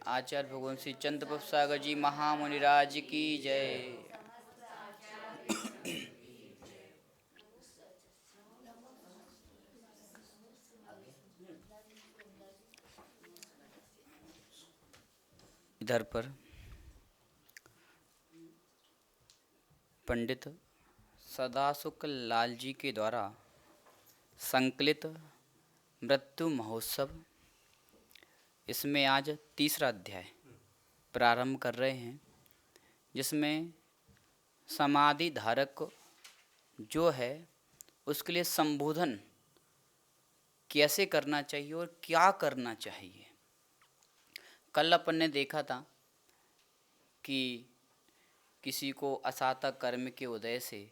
आचार्य भगवान श्री चंद्र प्रभु सागर जी महामुनिराज की जय। इधर पर पंडित सदाशुक्ल लाल जी के द्वारा संकलित मृत्यु महोत्सव, इसमें आज तीसरा अध्याय प्रारंभ कर रहे हैं, जिसमें समाधि धारक जो है उसके लिए संबोधन कैसे करना चाहिए और क्या करना चाहिए। कल अपन ने देखा था कि किसी को असातक कर्म के उदय से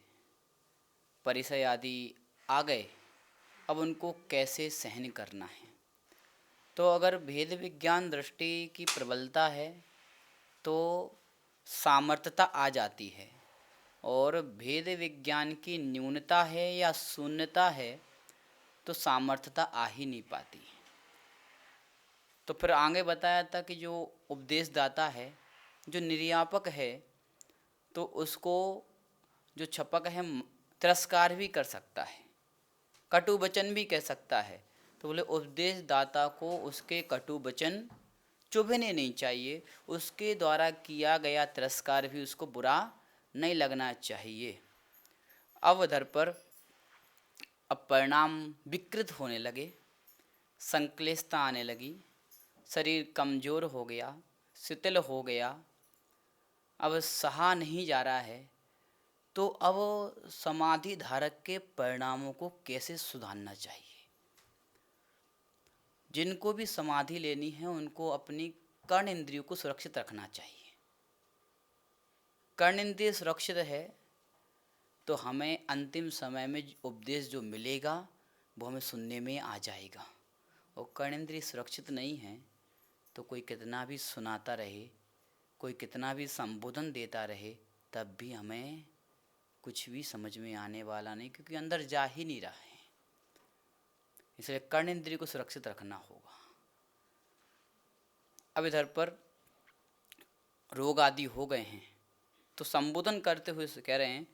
परिचय आदि आ गए, अब उनको कैसे सहन करना है। तो अगर भेद विज्ञान दृष्टि की प्रबलता है तो सामर्थ्यता आ जाती है, और भेद विज्ञान की न्यूनता है या शून्यता है तो सामर्थ्यता आ ही नहीं पाती। तो फिर आगे बताया था कि जो उपदेशदाता है, जो निर्यापक है, तो उसको जो छपक है तिरस्कार भी कर सकता है, कटु वचन भी कह सकता है। तो बोले उपदेशदाता को उसके कटु वचन चुभने नहीं चाहिए, उसके द्वारा किया गया तिरस्कार भी उसको बुरा नहीं लगना चाहिए। अब उधर पर अब परिणाम विकृत होने लगे, संक्लिष्टता आने लगी, शरीर कमज़ोर हो गया, शिथिल हो गया, अब सहा नहीं जा रहा है। तो अब समाधि धारक के परिणामों को कैसे सुधारना चाहिए। जिनको भी समाधि लेनी है उनको अपनी कर्ण इंद्रियों को सुरक्षित रखना चाहिए। कर्ण इंद्रिय सुरक्षित है तो हमें अंतिम समय में उपदेश जो मिलेगा वो हमें सुनने में आ जाएगा। और कर्ण इंद्रिय सुरक्षित नहीं है तो कोई कितना भी सुनाता रहे, कोई कितना भी संबोधन देता रहे, तब भी हमें कुछ भी समझ में आने वाला नहीं, क्योंकि अंदर जा ही नहीं रहा है। इसलिए कर्ण इंद्रिय को सुरक्षित रखना होगा। अब इधर पर रोग आदि हो गए हैं तो संबोधन करते हुए कह रहे हैं,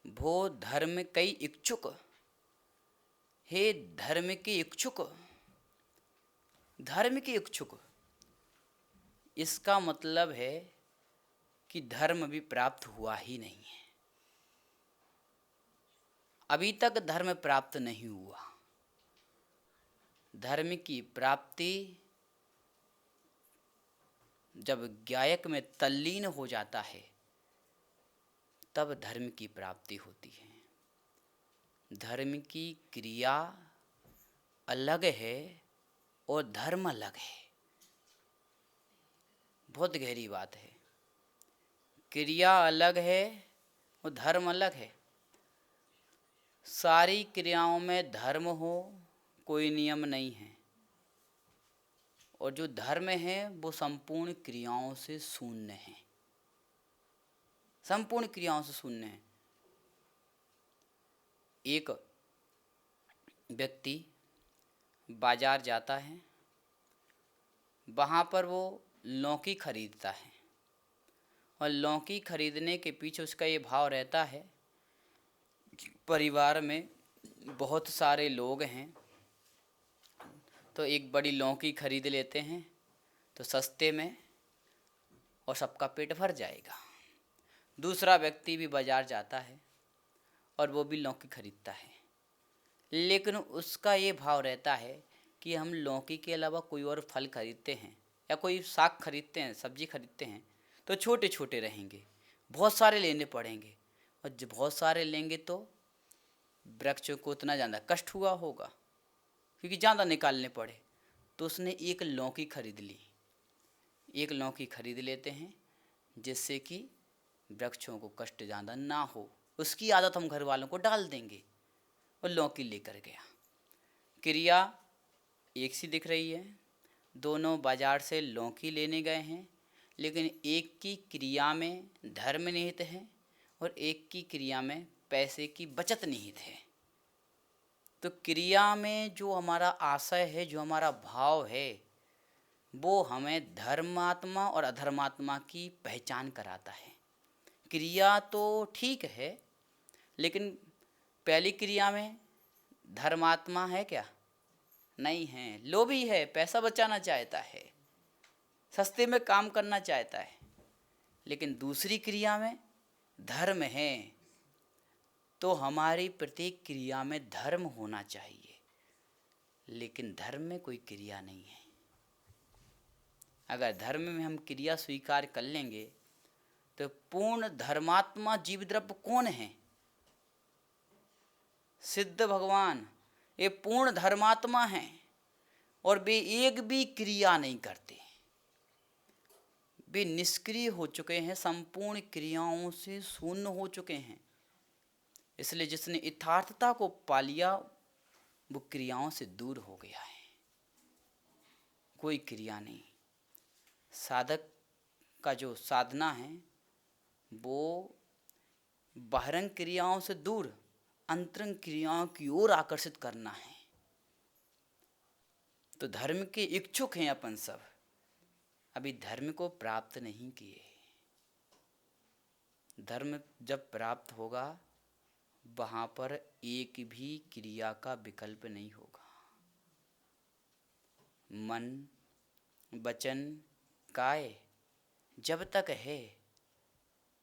भो धर्म कई इच्छुक, हे धर्म के इच्छुक। धर्म के इच्छुक, इसका मतलब है कि धर्म भी प्राप्त हुआ ही नहीं है, अभी तक धर्म प्राप्त नहीं हुआ। धर्म की प्राप्ति जब गायक में तल्लीन हो जाता है तब धर्म की प्राप्ति होती है। धर्म की क्रिया अलग है और धर्म अलग है, बहुत गहरी बात है। क्रिया अलग है और धर्म अलग है। सारी क्रियाओं में धर्म हो कोई नियम नहीं है, और जो धर्म है वो संपूर्ण क्रियाओं से शून्य है, संपूर्ण क्रियाओं से शून्य है। एक व्यक्ति बाजार जाता है, वहाँ पर वो लौकी खरीदता है, और लौकी खरीदने के पीछे उसका ये भाव रहता है, परिवार में बहुत सारे लोग हैं तो एक बड़ी लौकी खरीद लेते हैं तो सस्ते में, और सबका पेट भर जाएगा। दूसरा व्यक्ति भी बाजार जाता है और वो भी लौकी खरीदता है, लेकिन उसका ये भाव रहता है कि हम लौकी के अलावा कोई और फल खरीदते हैं या कोई साग खरीदते हैं, सब्जी खरीदते हैं तो छोटे छोटे रहेंगे, बहुत सारे लेने पड़ेंगे, और जब बहुत सारे लेंगे तो वृक्ष को उतना ज़्यादा कष्ट हुआ होगा क्योंकि ज़्यादा निकालने पड़े। तो उसने एक लौकी खरीद ली, एक लौकी खरीद लेते हैं जिससे कि वृक्षों को कष्ट ज़्यादा ना हो, उसकी आदत हम घर वालों को डाल देंगे, और लौकी लेकर गया। क्रिया एक सी दिख रही है, दोनों बाजार से लौकी लेने गए हैं, लेकिन एक की क्रिया में धर्म निहित है और एक की क्रिया में पैसे की बचत निहित है। तो क्रिया में जो हमारा आशय है, जो हमारा भाव है, वो हमें धर्मात्मा और अधर्मात्मा की पहचान कराता है। क्रिया तो ठीक है, लेकिन पहली क्रिया में धर्मात्मा है क्या? नहीं है। लोभी है, पैसा बचाना चाहता है, सस्ते में काम करना चाहता है। लेकिन दूसरी क्रिया में धर्म है, तो हमारी प्रत्येक क्रिया में धर्म होना चाहिए, लेकिन धर्म में कोई क्रिया नहीं है। अगर धर्म में हम क्रिया स्वीकार कर लेंगे तो पूर्ण धर्मात्मा जीव द्रव्य कौन है? सिद्ध भगवान, ये पूर्ण धर्मात्मा हैं और वे एक भी क्रिया नहीं करते। वे निष्क्रिय हो चुके हैं, संपूर्ण क्रियाओं से शून्य हो चुके हैं। इसलिए जिसने यथार्थता को पा लिया वो क्रियाओं से दूर हो गया है। कोई क्रिया नहीं। साधक का जो साधना है वो बाहरंग क्रियाओं से दूर अंतरंग क्रियाओं की ओर आकर्षित करना है। तो धर्म के इच्छुक हैं अपन सब, अभी धर्म को प्राप्त नहीं किए। धर्म जब प्राप्त होगा वहाँ पर एक भी क्रिया का विकल्प नहीं होगा। मन वचन काय जब तक है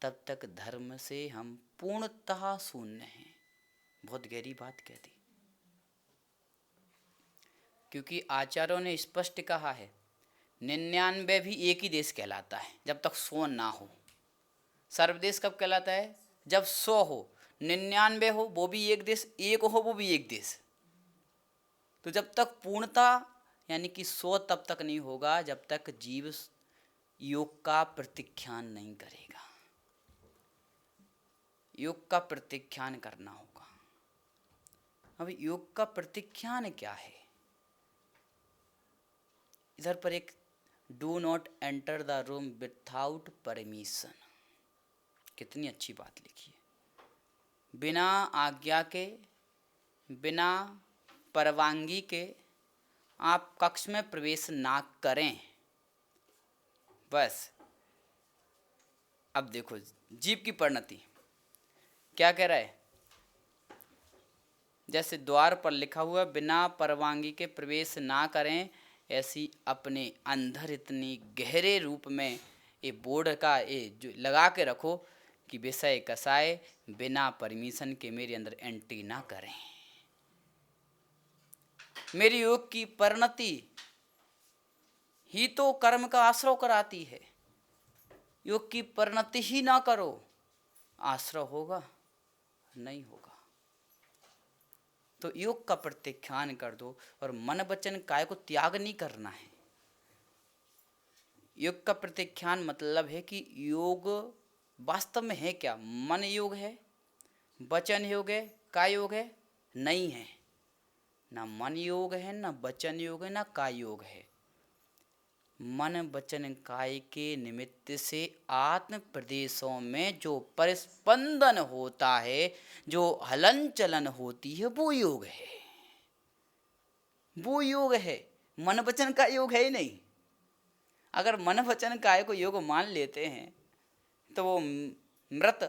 तब तक धर्म से हम पूर्णतः शून्य हैं। बहुत गहरी बात कह दी, क्योंकि आचार्यों ने स्पष्ट कहा है 99 भी एक ही देश कहलाता है जब तक 100 ना हो। सर्वदेश कब कहलाता है? जब 100 हो। 99 हो वो भी एक देश, एक हो वो भी एक देश। तो जब तक पूर्णता यानी कि 100 तब तक नहीं होगा जब तक जीव योग का प्रत्याख्यान नहीं करेगा। योग का प्रत्याख्यान करना होगा। अब योग का प्रत्याख्यान क्या है? इधर पर एक do not enter the room without permission, कितनी अच्छी बात लिखी है। बिना आज्ञा के, बिना परवानगी के आप कक्ष में प्रवेश ना करें। बस अब देखो जीव की परिणति क्या कह रहा है। जैसे द्वार पर लिखा हुआ बिना परवानगी के प्रवेश ना करें, ऐसी अपने अंदर इतनी गहरे रूप में ये बोर्ड का ये जो लगा के रखो कि विषय कसाय बिना परमिशन के मेरे अंदर एंट्री ना करें। मेरी योग की परिणति ही तो कर्म का आश्रय कराती है। योग की परिणति ही ना करो, आश्रय होगा? नहीं होगा। तो योग का प्रत्याख्यान कर दो और मन वचन काय को त्याग नहीं करना है। योग का प्रत्याख्यान मतलब है कि योग वास्तव में है क्या? मन योग है, वचन योग है, काय योग है? नहीं है। ना मन योग है, ना वचन योग है, ना काय योग है। मन वचन काय के निमित्त से आत्म प्रदेशों में जो परिस्पंदन होता है, जो हलन चलन होती है, वो योग है। वो योग है। मन वचन का योग है ही नहीं। अगर मन वचन काय को योग मान लेते हैं तो वो मृत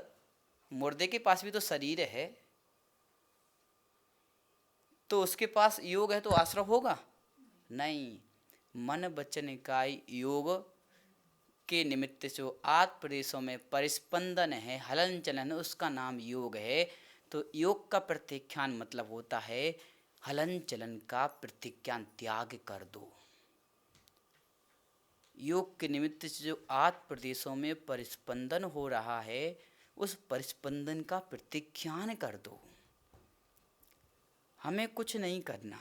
मुर्दे के पास भी तो शरीर है, तो उसके पास योग है तो आश्रय होगा? नहीं। मन वचन काय योग के निमित्त जो आत्म प्रदेशों में परिस्पंदन है, हलन चलन है, उसका नाम योग है। तो योग का प्रत्याख्यान मतलब होता है हलन चलन का प्रत्याख्यान त्याग कर दो। योग के निमित्त से जो आत्म प्रदेशों में परिस्पंदन हो रहा है, उस परिस्पंदन का प्रत्याख्यान कर दो। हमें कुछ नहीं करना,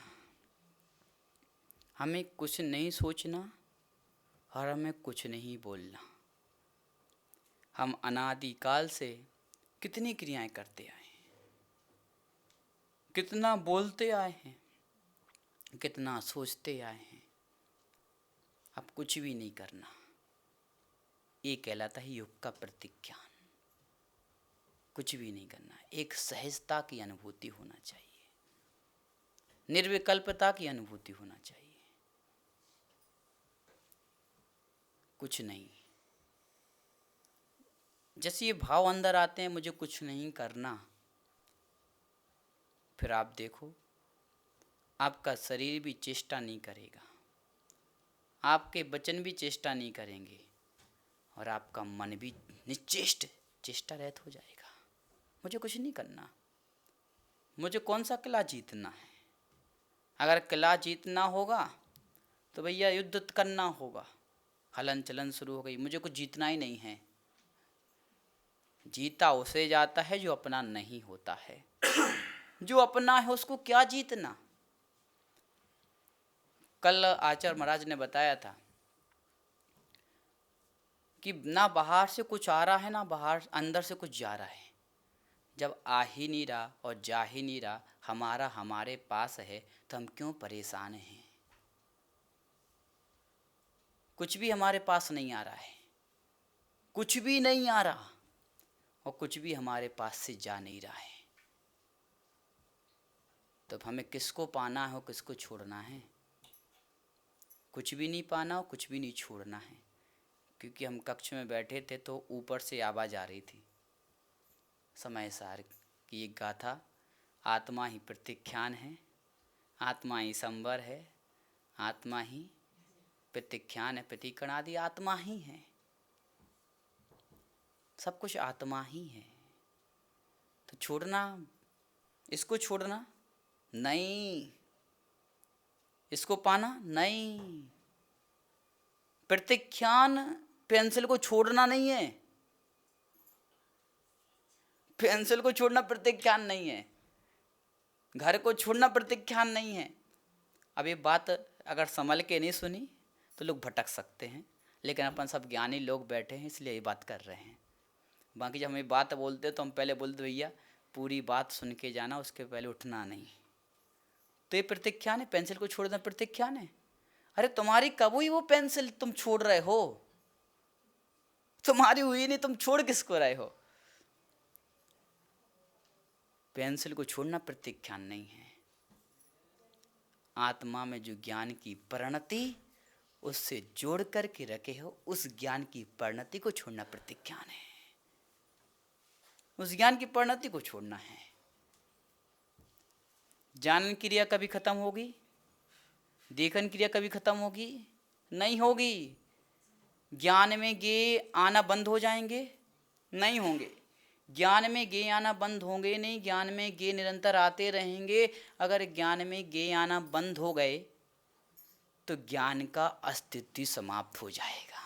हमें कुछ नहीं सोचना और हमें कुछ नहीं बोलना। हम अनादिकाल से कितनी क्रियाएं करते आए हैं, कितना बोलते आए हैं, कितना सोचते आए हैं। अब कुछ भी नहीं करना। ये कहलाता है योग का प्रत्याख्यान। कुछ भी नहीं करना। एक सहजता की अनुभूति होना चाहिए, निर्विकल्पता की अनुभूति होना चाहिए। कुछ नहीं। जैसे ये भाव अंदर आते हैं मुझे कुछ नहीं करना, फिर आप देखो आपका शरीर भी चेष्टा नहीं करेगा, आपके वचन भी चेष्टा नहीं करेंगे और आपका मन भी निश्चेष्ट चेष्टा रहित हो जाएगा। मुझे कुछ नहीं करना, मुझे कौन सा किला जीतना है। अगर किला जीतना होगा तो भैया युद्ध करना होगा। हलन चलन शुरू हो गई, मुझे कुछ जीतना ही नहीं है। जीता उसे जाता है जो अपना नहीं होता है। जो अपना है उसको क्या जीतना। कल आचार्य महाराज ने बताया था कि ना बाहर से कुछ आ रहा है ना बाहर अंदर से कुछ जा रहा है। जब आ ही नहीं रहा और जा ही नहीं रहा, हमारा हमारे पास है तो हम क्यों परेशान हैं। कुछ भी हमारे पास नहीं आ रहा है, कुछ भी नहीं आ रहा और कुछ भी हमारे पास से जा नहीं रहा है, तो हमें किसको पाना है और किसको छोड़ना है। कुछ भी नहीं पाना और कुछ भी नहीं छोड़ना है। क्योंकि हम कक्ष में बैठे थे तो ऊपर से आवाज़ आ रही थी समय सार की एक गाथा, आत्मा ही प्रतीख्यान है, आत्मा ही संवर है, आत्मा ही प्रतीख्यान है, प्रतीकण आदि आत्मा ही है, सब कुछ आत्मा ही है। तो छोड़ना, इसको छोड़ना नहीं, इसको पाना नहीं। प्रतीख्यान पेंसिल को छोड़ना नहीं है, पेंसिल को छोड़ना प्रतीख्यान नहीं है, घर को छोड़ना प्रतीख्यान नहीं है। अब ये बात अगर संभल के नहीं सुनी तो लोग भटक सकते हैं, लेकिन अपन सब ज्ञानी लोग बैठे हैं इसलिए ये बात कर रहे हैं। बाकी जब हम ये बात बोलते तो हम पहले बोलते भैया पूरी बात सुन के जाना, उसके पहले उठना नहीं। तो ये प्रतीख्यान है, पेंसिल को छोड़ना प्रतीख्यान है। अरे तुम्हारी कब हुई वो पेंसिल, तुम छोड़ रहे हो? तुम्हारी हुई नहीं, तुम छोड़ किसको रहे हो? पेंसिल को छोड़ना प्रतीख्यान नहीं है। आत्मा में जो ज्ञान की परिणति उससे जोड़ करके रखे हो, उस ज्ञान की परिणति को छोड़ना प्रतीख्यान है। उस ज्ञान की परिणति को छोड़ना है। जानन क्रिया कभी खत्म होगी? देखन क्रिया कभी खत्म होगी? नहीं होगी। ज्ञान में गे आना बंद हो जाएंगे? नहीं होंगे। ज्ञान में गे आना बंद होंगे नहीं, ज्ञान में गे निरंतर आते रहेंगे। अगर ज्ञान में गे आना बंद हो गए तो ज्ञान का अस्तित्व समाप्त हो जाएगा।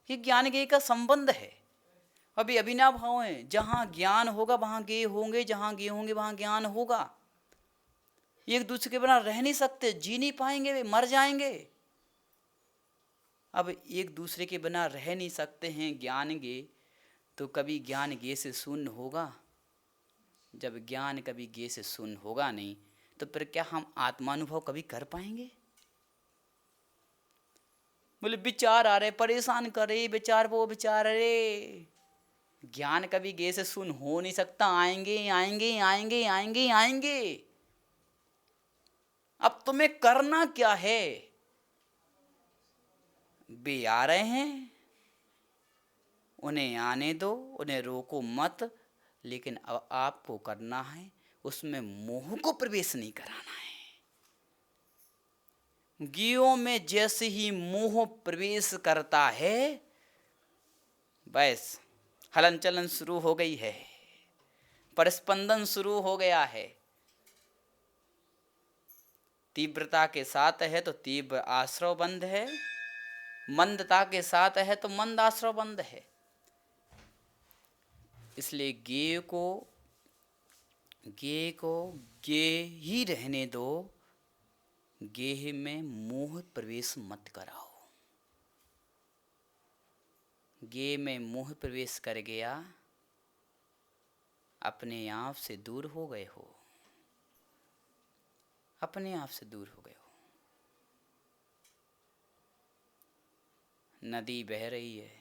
ये ज्ञान गे का संबंध है। अभी अभिनव भाव है, जहाँ ज्ञान होगा वहाँ गे होंगे, जहाँ गे होंगे वहाँ ज्ञान होगा। एक दूसरे के बिना रह नहीं सकते, जी नहीं पाएंगे, वे मर जाएंगे। अब एक दूसरे के बिना रह नहीं सकते हैं ज्ञान गे, तो कभी ज्ञान गे से शून्य होगा। जब ज्ञान कभी गे से शून्य होगा नहीं तो फिर क्या हम आत्मानुभव कभी कर पाएंगे? बोले विचार आ रहे परेशान करे, विचार वो विचार, अरे ज्ञान कभी गे से शून्य हो नहीं सकता। आएंगे आएंगे आएंगे आएंगे आएंगे। अब तुम्हें करना क्या है? वे आ रहे हैं, उन्हें आने दो, उन्हें रोको मत। लेकिन अब आपको करना है उसमें मोह को प्रवेश नहीं कराना है। गियों में जैसे ही मोह प्रवेश करता है बस हलन चलन शुरू हो गई है, परस्पंदन शुरू हो गया है। तीव्रता के साथ है तो तीव्र आश्रव बंध है, मंदता के साथ है तो मंद आश्रव बंध है। इसलिए गे को गे ही रहने दो, गेह में मोह प्रवेश मत कराओ। गे में मोह प्रवेश कर गया, अपने आप से दूर हो गए हो, अपने आप से दूर हो गए हो। नदी बह रही है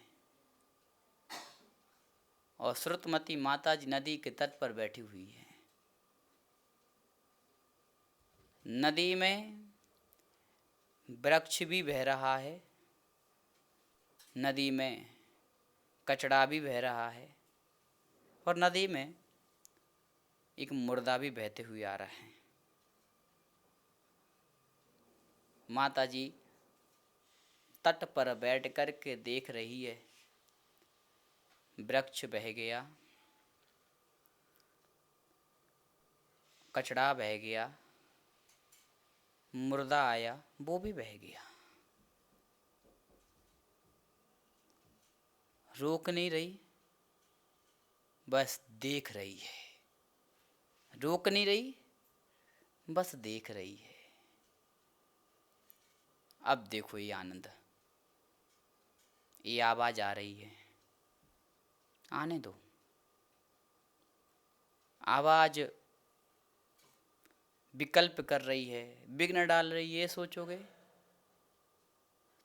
और श्रुतमती माता जी नदी के तट पर बैठी हुई है। नदी में वृक्ष भी बह रहा है, नदी में कचड़ा भी बह रहा है और नदी में एक मुर्दा भी बहते हुए आ रहा है। माता जी तट पर बैठ कर के देख रही है, वृक्ष बह गया, कचड़ा बह गया, मुर्दा आया वो भी बह गया। रोक नहीं रही, बस देख रही है। रोक नहीं रही, बस देख रही है। अब देखो ये आनंद, ये आवाज आ रही है, आने दो। आवाज विकल्प कर रही है, विघ्न डाल रही है, ये सोचोगे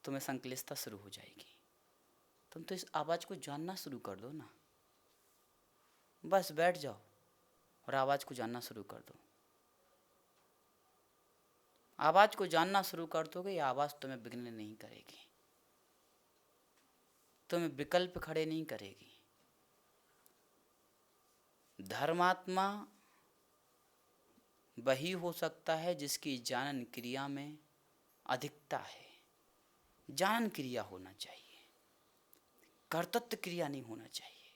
तुम्हें संक्लिष्टता शुरू हो जाएगी। तुम तो इस आवाज को जानना शुरू कर दो ना, बस बैठ जाओ और आवाज को जानना शुरू कर दो। आवाज को जानना शुरू कर दोगे, ये आवाज तुम्हें विघ्न नहीं करेगी, तुम्हें विकल्प खड़े नहीं करेगी। धर्मात्मा वही हो सकता है जिसकी जानन क्रिया में अधिकता है। जानन क्रिया होना चाहिए, कर्तृत्व क्रिया नहीं होना चाहिए।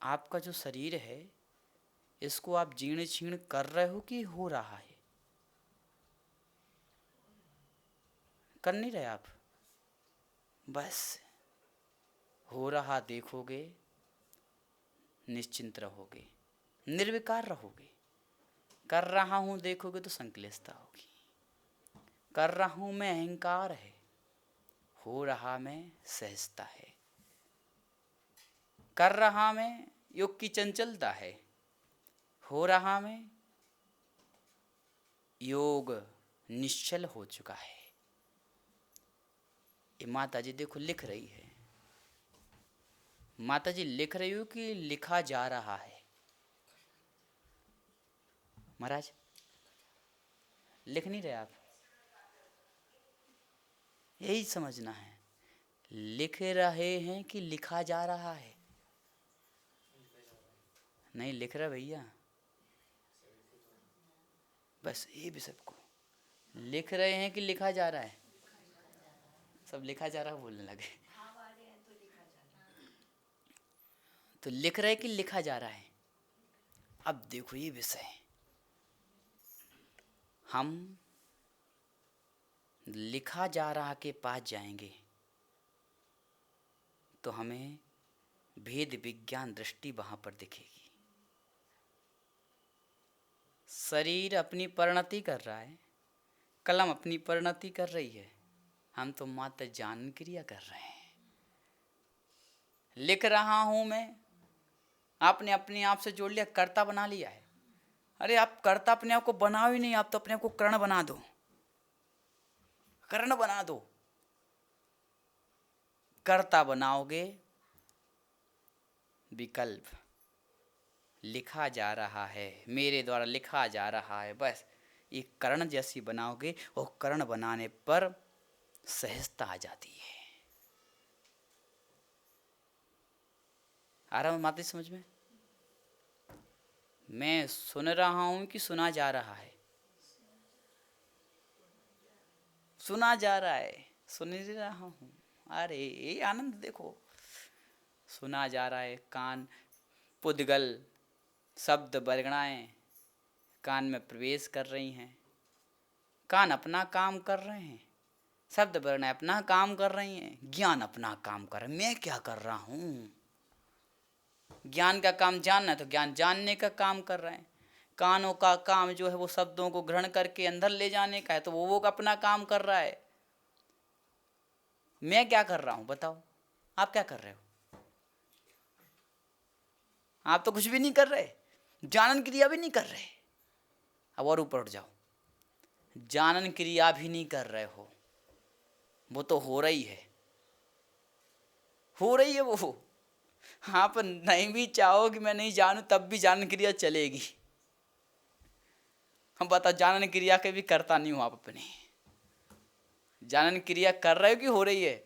आपका जो शरीर है इसको आप जीर्ण छीण कर रहे हो कि हो रहा है? कर नहीं रहे आप, बस हो रहा देखोगे, निश्चिंत रहोगे, निर्विकार रहोगे। कर रहा हूं देखोगे तो संक्लिष्टता होगी। कर रहा हूं मैं अहंकार है, हो रहा में सहजता है। कर रहा में योग की चंचलता है, हो रहा में योग निश्चल हो चुका है। ये माता जी देखो लिख रही है। माता जी लिख रही हो कि लिखा जा रहा है? महाराज लिख नहीं रहे आप, यही समझना है। लिख रहे हैं कि लिखा जा रहा है? नहीं लिख रहा भैया, बस ये भी सबको लिख रहे हैं कि लिखा जा रहा है? सब लिखा जा रहा बोलने लगे। तो लिख रहे कि लिखा जा रहा है? अब देखो ये विषय, हम लिखा जा रहा के पास जाएंगे तो हमें भेद विज्ञान दृष्टि वहां पर दिखेगी। शरीर अपनी परिणति कर रहा है, कलम अपनी परिणति कर रही है, हम तो मात्र जानन क्रिया कर रहे हैं। लिख रहा हूं मैं, आपने अपने आप से जोड़ लिया, कर्ता बना लिया है। अरे आप कर्ता अपने आप को बनाओ ही नहीं, आप तो अपने आप को कर्ण बना दो, कर्ण बना दो। कर्ता बनाओगे, विकल्प लिखा जा रहा है, मेरे द्वारा लिखा जा रहा है, बस एक कर्ण जैसी बनाओगे और कर्ण बनाने पर सहजता आ जाती है। आ रहा हूं माता समझ में? मैं सुन रहा हूं कि सुना जा रहा है? सुना जा रहा है, सुन ही रहा हूं। अरे ये आनंद देखो, सुना जा रहा है। कान पुद्गल शब्द वर्गणाएं कान में प्रवेश कर रही हैं, कान अपना काम कर रहे हैं, शब्द वर्गणाएं अपना काम कर रही हैं, ज्ञान अपना काम कर रहा है। मैं क्या कर रहा हूं? ज्ञान का काम जानना है तो ज्ञान जानने का काम कर रहे हैं। कानों का काम जो है वो शब्दों को ग्रहण करके अंदर ले जाने का है, तो वो अपना काम कर रहा है। मैं क्या कर रहा हूं बताओ? आप क्या कर रहे हो? आप तो कुछ भी नहीं कर रहे, जानन क्रिया भी नहीं कर रहे। अब और ऊपर उठ जाओ, जानन क्रिया भी नहीं कर रहे हो, वो तो हो रही है, हो रही है वो। आप नहीं भी चाहो कि मैं नहीं जानूं तब भी जानन क्रिया चलेगी। हम बता जानन क्रिया के भी करता नहीं हो आप अपने। जानन क्रिया कर रहे हो कि हो रही है?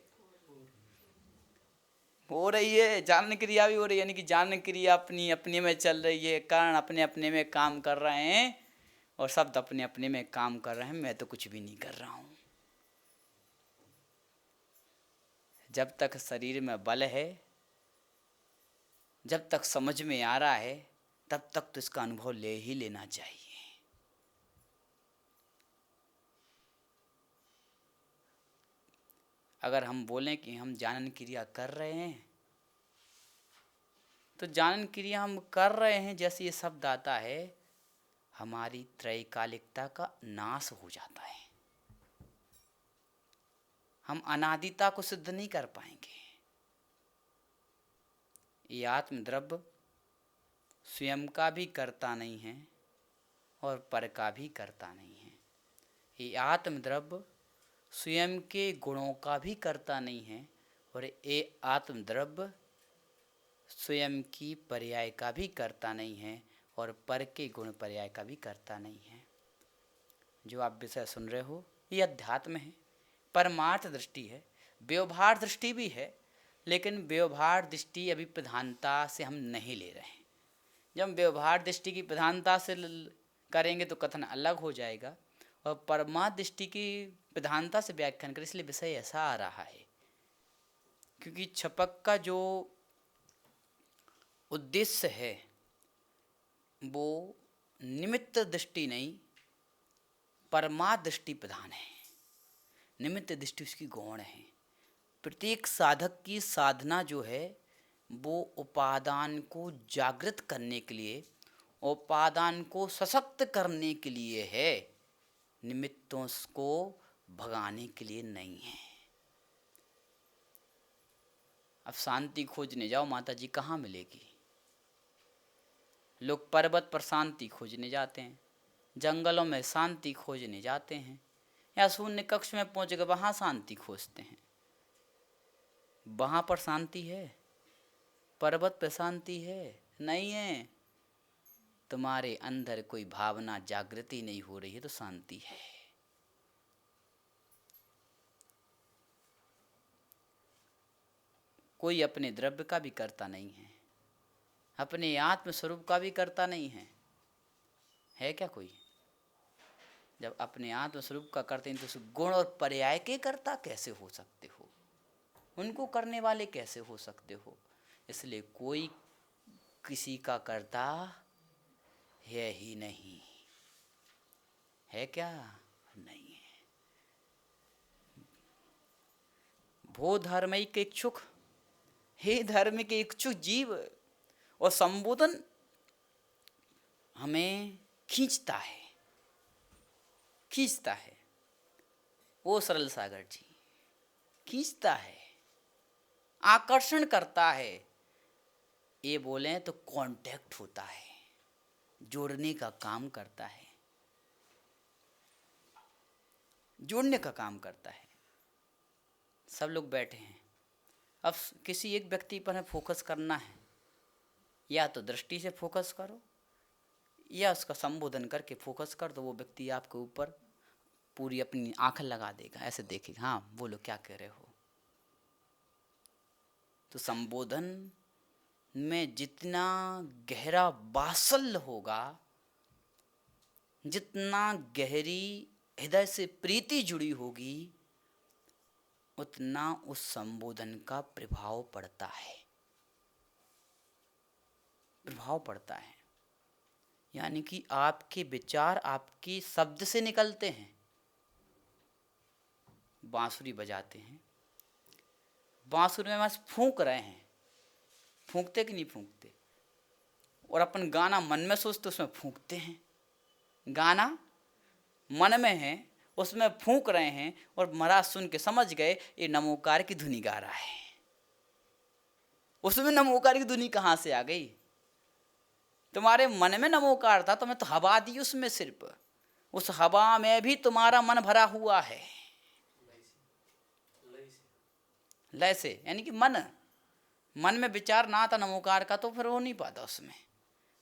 हो रही है, जानन क्रिया भी हो रही है, यानी कि जानन क्रिया अपनी अपने में चल रही है, कारण अपने अपने में काम कर रहे हैं और शब्द अपने अपने में काम कर रहे हैं। मैं तो कुछ भी नहीं कर रहा हूँ। जब तक शरीर में बल है, जब तक समझ में आ रहा है, तब तक तो इसका अनुभव ले ही लेना चाहिए। अगर हम बोलें कि हम जानन क्रिया कर रहे हैं, तो जानन क्रिया हम कर रहे हैं, जैसे ये शब्द आता है, हमारी त्रैकालिकता का नाश हो जाता है। हम अनादिता को सिद्ध नहीं कर पाएंगे। ये आत्मद्रव्य स्वयं का भी करता नहीं है और पर का भी करता नहीं है। ये आत्मद्रव्य स्वयं के गुणों का भी करता नहीं है और ये आत्मद्रव्य स्वयं की पर्याय का भी करता नहीं है और पर के गुण पर्याय का भी करता नहीं है। जो आप विषय सुन रहे हो ये अध्यात्म है, परमार्थ दृष्टि है, व्यवहार दृष्टि भी है, लेकिन व्यवहार दृष्टि अभी प्रधानता से हम नहीं ले रहे हैं। जब व्यवहार दृष्टि की प्रधानता से करेंगे तो कथन अलग हो जाएगा, और परमार्थ दृष्टि की प्रधानता से व्याख्यान करें, इसलिए विषय ऐसा आ रहा है। क्योंकि छपक का जो उद्देश्य है वो निमित्त दृष्टि नहीं, परमार्थ दृष्टि प्रधान है। निमित्त दृष्टि उसकी गौण है। प्रत्येक साधक की साधना जो है वो उपादान को जागृत करने के लिए, उपादान को सशक्त करने के लिए है, निमित्तों को भगाने के लिए नहीं है। अब शांति खोजने जाओ, माता जी कहाँ मिलेगी? लोग पर्वत पर शांति खोजने जाते हैं, जंगलों में शांति खोजने जाते हैं, या शून्य कक्ष में पहुँच गए वहाँ शांति खोजते हैं। वहाँ पर शांति है? पर्वत पर शांति है? नहीं है। तुम्हारे अंदर कोई भावना जागृति नहीं हो रही है तो शांति है। कोई अपने द्रव्य का भी करता नहीं है, अपने आत्म स्वरूप का भी करता नहीं है क्या कोई? जब अपने आत्म स्वरूप का करते हैं तो गुण और पर्याय के कर्ता कैसे हो सकते हो? उनको करने वाले कैसे हो सकते हो? इसलिए कोई किसी का कर्ता है ही नहीं। है क्या? नहीं है। भो धर्म के इच्छुक, हे धर्म के इच्छुक जीव, और संबोधन हमें खींचता है। वो सरल सागर जी खींचता है, आकर्षण करता है। ये बोलें तो कांटेक्ट होता है, जोड़ने का काम करता है, जोड़ने का काम करता है। सब लोग बैठे हैं, अब किसी एक व्यक्ति पर फोकस करना है, या तो दृष्टि से फोकस करो या उसका संबोधन करके फोकस कर दो। वो व्यक्ति आपके ऊपर पूरी अपनी आंख लगा देगा, ऐसे देखेगा, हाँ बोलो क्या कह रहे हो। तो संबोधन में जितना गहरा वात्सल्य होगा, जितना गहरी हृदय से प्रीति जुड़ी होगी, उतना उस संबोधन का प्रभाव पड़ता है। यानी कि आपके विचार आपके शब्द से निकलते हैं। बांसुरी बजाते हैं, बांसुरी में बस फूंक रहे हैं, फूंकते कि नहीं फूंकते? और अपन गाना मन में सोचते उसमें फूंकते हैं। गाना मन में है, उसमें फूंक रहे हैं, और महाराज सुन के समझ गए ये नमोकार की धुनी गा रहा है। उसमें नमोकार की धुनी कहाँ से आ गई? तुम्हारे मन में नमोकार था, तुम्हें तो हवा दी उसमें, सिर्फ उस हवा में भी तुम्हारा मन भरा हुआ है, लय से। यानी कि मन में विचार ना था नमोकार का, तो फिर हो नहीं पाता उसमें।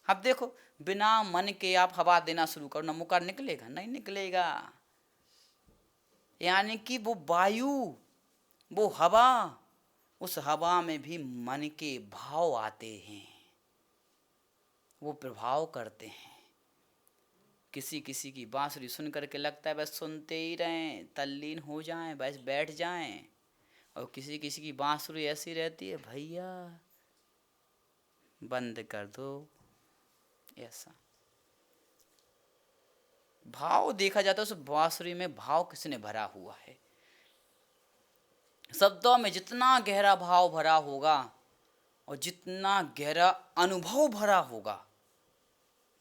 अब देखो, बिना मन के आप हवा देना शुरू करो, नमोकार निकलेगा? नहीं निकलेगा। यानी कि वो वायु, वो हवा, उस हवा में भी मन के भाव आते हैं, वो प्रभाव करते हैं। किसी किसी की बांसुरी सुन करके लगता है बस सुनते ही रहें, तल्लीन हो जाएं, बस बैठ जाएं। और किसी किसी की बांसुरी ऐसी रहती है, भैया बंद कर दो। ऐसा भाव देखा जाता है उस बांसुरी में, भाव किसने भरा हुआ है। शब्दों में जितना गहरा भाव भरा होगा और जितना गहरा अनुभव भरा होगा,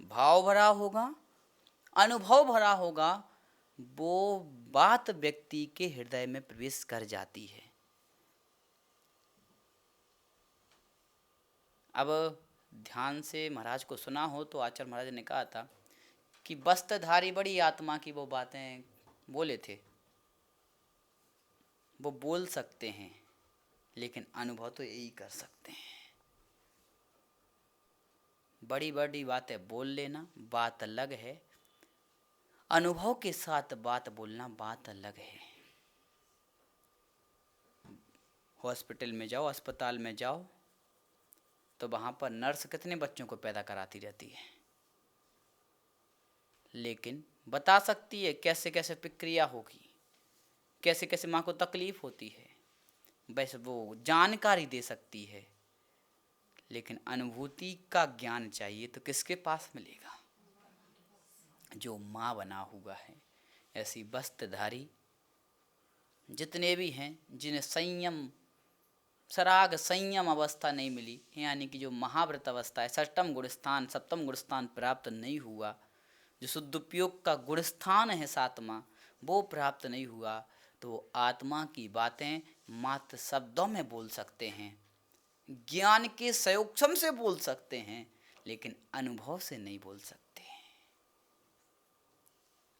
भाव भरा होगा, अनुभव भरा होगा, वो बात व्यक्ति के हृदय में प्रवेश कर जाती है। अब ध्यान से महाराज को सुना हो तो आचार्य महाराज ने कहा था कि वस्त्रधारी बड़ी आत्मा की वो बातें बोले थे, वो बोल सकते हैं लेकिन अनुभव तो यही कर सकते हैं। बड़ी बड़ी बातें बोल लेना बात अलग है, अनुभव के साथ बात बोलना बात अलग है। हॉस्पिटल में जाओ, अस्पताल में जाओ, तो वहाँ पर नर्स कितने बच्चों को पैदा कराती रहती है, लेकिन बता सकती है कैसे कैसे प्रक्रिया होगी, कैसे कैसे माँ को तकलीफ होती है, बस वो जानकारी दे सकती है। लेकिन अनुभूति का ज्ञान चाहिए तो किसके पास मिलेगा? जो माँ बना हुआ है। ऐसी वस्त्रधारी जितने भी हैं, जिन्हें संयम सराग संयम अवस्था नहीं मिली, यानी कि जो महाव्रत अवस्था है, षष्टम गुणस्थान सप्तम गुणस्थान प्राप्त नहीं हुआ, जो शुद्धोपयोग का गुणस्थान है सातवां, वो प्राप्त नहीं हुआ, तो वो आत्मा की बातें मात्र शब्दों में बोल सकते हैं, ज्ञान के संयोक्षम से बोल सकते हैं, लेकिन अनुभव से नहीं बोल सकते।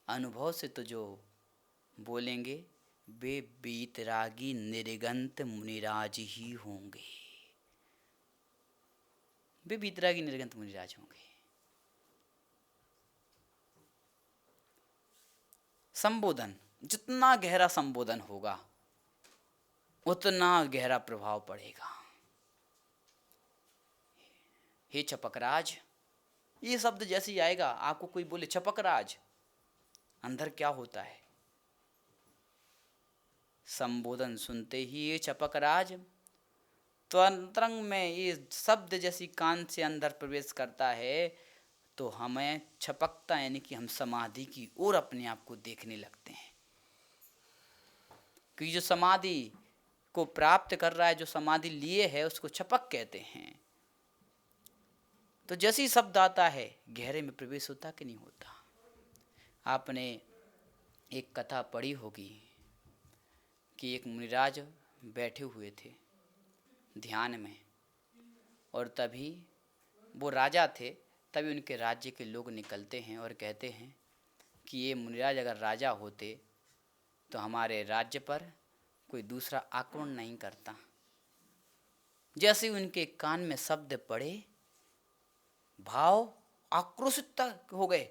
अनुभव से तो जो बोलेंगे वे बीतरागी निर्गंत मुनिराज ही होंगे, वे बीतरागी निर्गंत मुनिराज होंगे। संबोधन, जितना गहरा संबोधन होगा उतना गहरा प्रभाव पड़ेगा। हे छपकराज, ये शब्द जैसे ही आएगा, आपको कोई बोले छपकराज, अंदर क्या होता है? संबोधन सुनते ही ये छपकराज, तो अंतरंग में ये शब्द जैसी कान से अंदर प्रवेश करता है, तो हमें छपकता, यानी कि हम समाधि की ओर अपने आप को देखने लगते हैं। कि जो समाधि को प्राप्त कर रहा है, जो समाधि लिए है, उसको छपक कहते हैं। तो जैसी शब्द आता है गहरे में प्रवेश होता कि नहीं होता? आपने एक कथा पढ़ी होगी कि एक मुनिराज बैठे हुए थे ध्यान में, और तभी वो राजा थे, तभी उनके राज्य के लोग निकलते हैं और कहते हैं कि ये मुनिराज अगर राजा होते तो हमारे राज्य पर कोई दूसरा आक्रमण नहीं करता। जैसे उनके कान में शब्द पड़े, भाव आक्रोशित हो गए,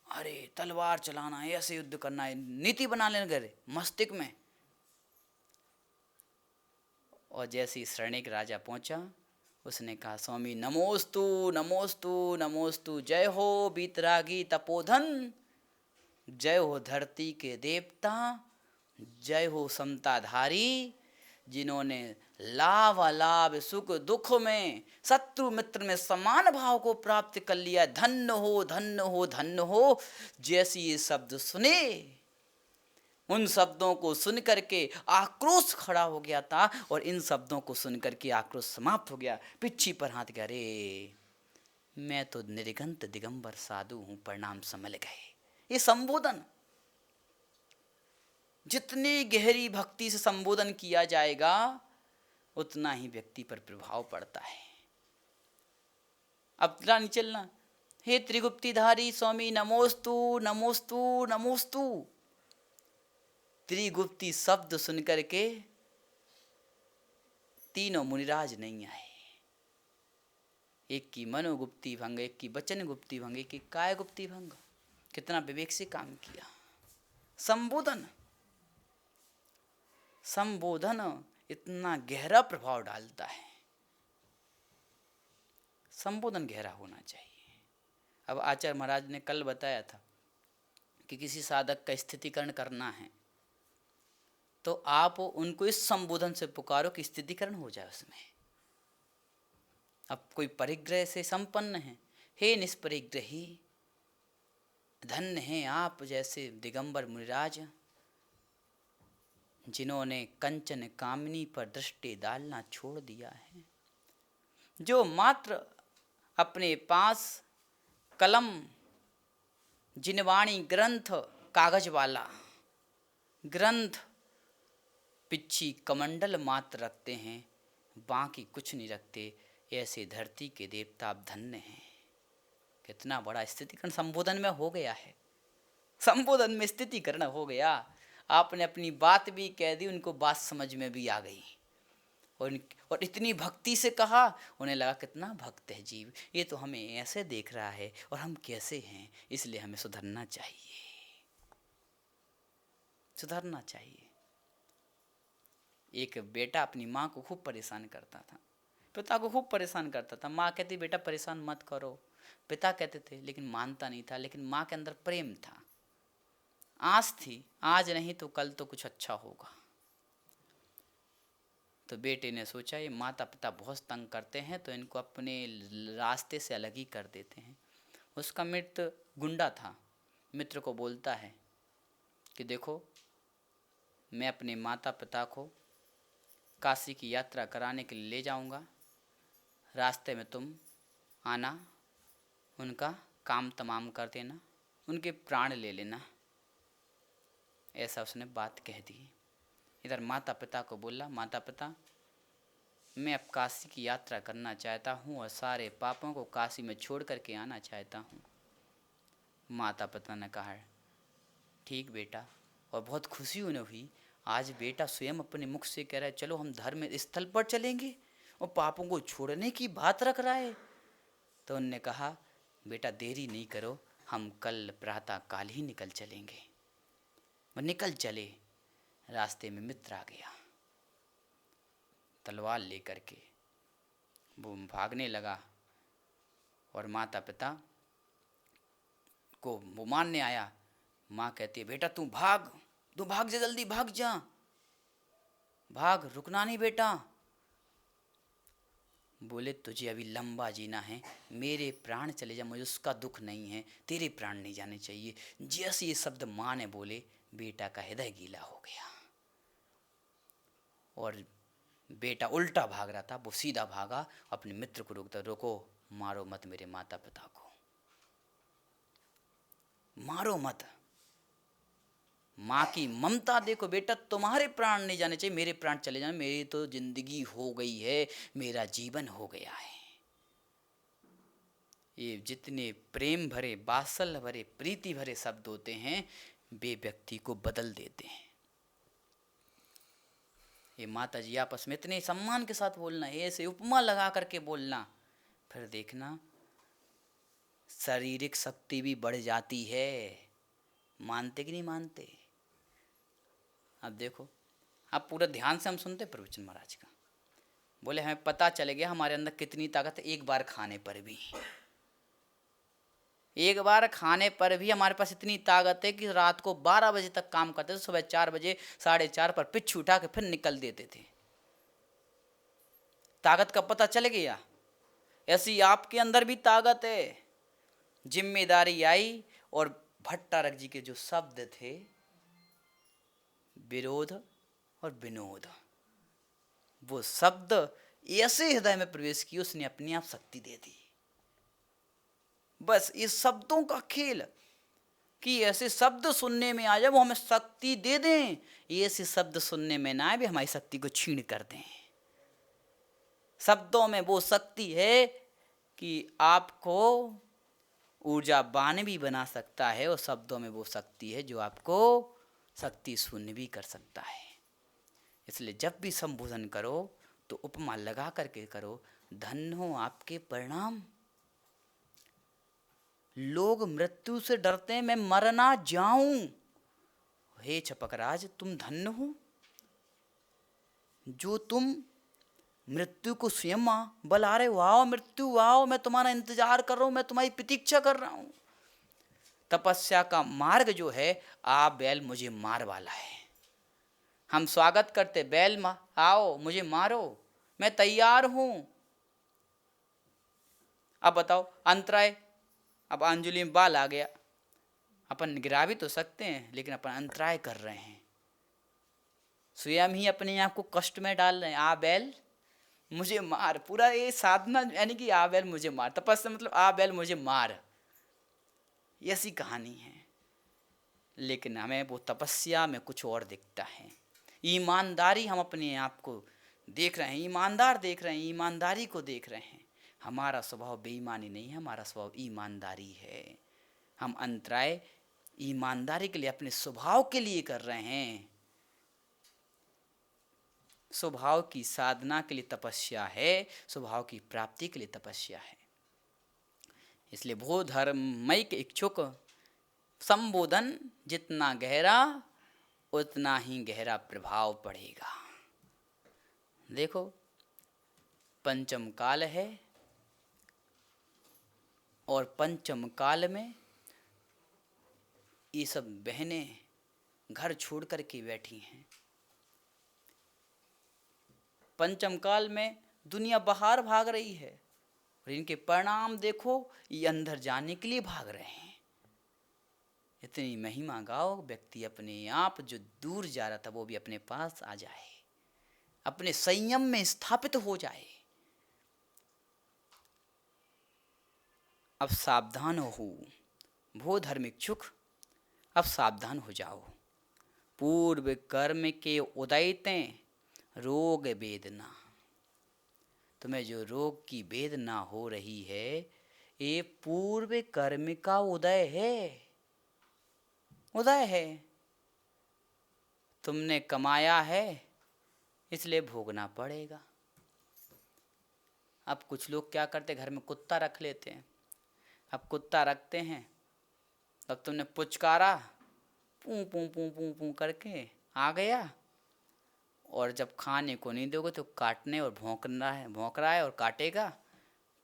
अरे तलवार चलाना है, ऐसे युद्ध करना है, नीति बना लेने गए मस्तिष्क में। और जैसे ही शरणिक राजा पहुंचा, उसने कहा स्वामी नमोस्तु नमोस्तु नमोस्तु, जय हो बीतरागी तपोधन, जय हो धरती के देवता, जय हो समताधारी, जिन्होंने लाभ अलाभ सुख दुख में शत्रु मित्र में समान भाव को प्राप्त कर लिया। धन्य हो धन्य हो धन्य हो। जैसे ये शब्द सुने, उन शब्दों को सुन करके आक्रोश खड़ा हो गया था, और इन शब्दों को सुन करके आक्रोश समाप्त हो गया। पिच्छी पर हाथ गया, रे मैं तो निर्गंत दिगंबर साधु हूं, प्रणाम समल गए। ये संबोधन, जितनी गहरी भक्ति से संबोधन किया जाएगा उतना ही व्यक्ति पर प्रभाव पड़ता है। अब नहीं चलना, हे त्रिगुप्तिधारी स्वामी नमोस्तु नमोस्तु नमोस्तु। त्रिगुप्ती शब्द सुनकर के तीनों मुनिराज नहीं आए। एक की मनोगुप्ती भंग, एक की वचन गुप्ती भंग, एक की काय गुप्ती भंग। कितना विवेक से काम किया। संबोधन, संबोधन इतना गहरा प्रभाव डालता है। संबोधन गहरा होना चाहिए। अब आचार्य महाराज ने कल बताया था कि किसी साधक का स्थितिकरण करना है तो आप उनको इस संबोधन से पुकारो कि स्थितिकरण हो जाए उसमें। अब कोई परिग्रह से संपन्न है, हे निष्परिग्रही, धन्य हैं आप जैसे दिगंबर मुनिराज, जिन्होंने कंचन कामिनी पर दृष्टि डालना छोड़ दिया है, जो मात्र अपने पास कलम जिनवाणी ग्रंथ कागज वाला ग्रंथ पिच्छी कमंडल मात्र रखते हैं, बाकी कुछ नहीं रखते, ऐसे धरती के देवता आप धन्य हैं। कितना बड़ा स्थितिकरण संबोधन में हो गया है। संबोधन में स्थितिकरण हो गया। आपने अपनी बात भी कह दी, उनको बात समझ में भी आ गई और इतनी भक्ति से कहा, उन्हें लगा कितना भक्त है जीव, ये तो हमें ऐसे देख रहा है और हम कैसे हैं, इसलिए हमें सुधरना चाहिए, सुधरना चाहिए। एक बेटा अपनी माँ को खूब परेशान करता था, पिता को खूब परेशान करता था। माँ कहती बेटा परेशान मत करो, पिता कहते थे, लेकिन मानता नहीं था। लेकिन माँ के अंदर प्रेम था, आस थी, आज नहीं तो कल तो कुछ अच्छा होगा। तो बेटे ने सोचा ये माता पिता बहुत तंग करते हैं तो इनको अपने रास्ते से अलग ही कर देते हैं। उसका मित्र गुंडा था, मित्र को बोलता है कि देखो मैं अपने माता पिता को काशी की यात्रा कराने के लिए ले जाऊंगा, रास्ते में तुम आना, उनका काम तमाम कर देना, उनके प्राण ले लेना। ऐसा उसने बात कह दी। इधर माता पिता को बोला, माता पिता मैं अब काशी की यात्रा करना चाहता हूँ और सारे पापों को काशी में छोड़ करके आना चाहता हूँ। माता पिता ने कहा ठीक बेटा, और बहुत खुशी उन्हें हुई। आज बेटा स्वयं अपने मुख से कह रहा है चलो हम धर्म स्थल पर चलेंगे और पापों को छोड़ने की बात रख रहा है। तो उनने कहा बेटा देरी नहीं करो, हम कल प्रातः काल ही निकल चलेंगे। वो निकल चले। रास्ते में मित्र आ गया तलवार लेकर के, वो भागने लगा और माता पिता को वो मारने आया। माँ कहती है बेटा तू भाग जा, जल्दी भाग जा, भाग, रुकना नहीं बेटा। बोले तुझे अभी लंबा जीना है, मेरे प्राण चले जा मुझे उसका दुख नहीं है, तेरे प्राण नहीं जाने चाहिए। जैसे ये शब्द माँ ने बोले बेटा का हृदय गीला हो गया और बेटा उल्टा भाग रहा था, वो सीधा भागा, अपने मित्र को रोकता, रोको, मारो मत मेरे माता पिता को, मारो मत। माँ की ममता देखो, बेटा तुम्हारे प्राण नहीं जाने चाहिए, मेरे प्राण चले जाने, मेरी तो जिंदगी हो गई है, मेरा जीवन हो गया है। ये जितने प्रेम भरे, वात्सल्य भरे, प्रीति भरे शब्द होते हैं वे व्यक्ति को बदल देते हैं। ये माता जी आपस में इतने सम्मान के साथ बोलना, ऐसे उपमा लगा करके बोलना, फिर देखना शारीरिक शक्ति भी बढ़ जाती है। मानते कि नहीं मानते? अब देखो, अब पूरा ध्यान से हम सुनते प्रवचन महाराज का। बोले हमें पता चल गया हमारे अंदर कितनी ताकत है, एक बार खाने पर भी, एक बार खाने पर भी हमारे पास इतनी ताकत है कि रात को 12 बजे तक काम करते थे, सुबह 4 बजे 4:30 पर पिच्छ उठा के फिर निकल देते थे। ताकत का पता चल गया। ऐसी आपके अंदर भी ताकत है। जिम्मेदारी आई और भट्टारक जी के जो शब्द थे विरोध और विनोद, वो शब्द ऐसे हृदय में प्रवेश किए, उसने अपने आप शक्ति दे दी। बस इस शब्दों का खेल कि ऐसे शब्द सुनने में आ जाए वो हमें शक्ति दे दें, ऐसे शब्द सुनने में ना आए भी हमारी शक्ति को छीन कर दें। शब्दों में वो शक्ति है कि आपको ऊर्जावान भी बना सकता है, और शब्दों में वो शक्ति है जो आपको शक्ति शून्य भी कर सकता है। इसलिए जब भी संबोधन करो तो उपमा लगा करके करो। धन्य हो आपके परिणाम। लोग मृत्यु से डरते हैं, मैं मर ना जाऊं। हे छपकराज तुम धन्य हो, जो तुम मृत्यु को स्वयं बुला रहे हो, आओ मृत्यु आओ, मैं तुम्हारा इंतजार कर रहा हूं, मैं तुम्हारी प्रतीक्षा कर रहा हूं। तपस्या का मार्ग जो है, आ बैल मुझे मार वाला है। हम स्वागत करते, बैल आओ मुझे मारो, मैं तैयार हूं। अब बताओ अंतराय, अब अंजलि में बाल आ गया, अपन गिरा भी तो सकते हैं, लेकिन अपन अंतराय कर रहे हैं, स्वयं ही अपने आप को कष्ट में डाल रहे हैं। आ बैल मुझे मार, पूरा ये साधना यानी कि आ बैल मुझे मार, तपस्या मतलब आ बैल मुझे मार, ऐसी कहानी है। लेकिन हमें वो तपस्या में कुछ और दिखता है। ईमानदारी, हम अपने आप को देख रहे हैं, ईमानदार देख रहे हैं, ईमानदारी को देख रहे हैं। हमारा स्वभाव बेईमानी नहीं है, हमारा स्वभाव ईमानदारी है। हम अंतराय ईमानदारी के लिए, अपने स्वभाव के लिए कर रहे हैं। स्वभाव की साधना के लिए तपस्या है, स्वभाव की प्राप्ति के लिए तपस्या है। इसलिए भो धर्ममय के इच्छुक संबोधन जितना गहरा, उतना ही गहरा प्रभाव पड़ेगा। देखो पंचम काल है, और पंचम काल में ये सब बहनें घर छोड़ कर के बैठी हैं। पंचम काल में दुनिया बाहर भाग रही है, और इनके परिणाम देखो, ये अंदर जाने के लिए भाग रहे हैं। इतनी महिमा गाओ, व्यक्ति अपने आप जो दूर जा रहा था वो भी अपने पास आ जाए, अपने संयम में स्थापित हो जाए। अब सावधान हो भो धर्मिक्षुक, अब सावधान हो जाओ। पूर्व कर्म के उदयते रोग वेदना, तुम्हें जो रोग की वेदना हो रही है, ये पूर्व कर्म का उदय है, उदय है। तुमने कमाया है इसलिए भोगना पड़ेगा। अब कुछ लोग क्या करते, घर में कुत्ता रख लेते हैं। अब कुत्ता रखते हैं, तब तुमने पुचकारा, पू पू पू पू पू करके आ गया, और जब खाने को नहीं दोगे तो काटने और भौंक रहा है और काटेगा,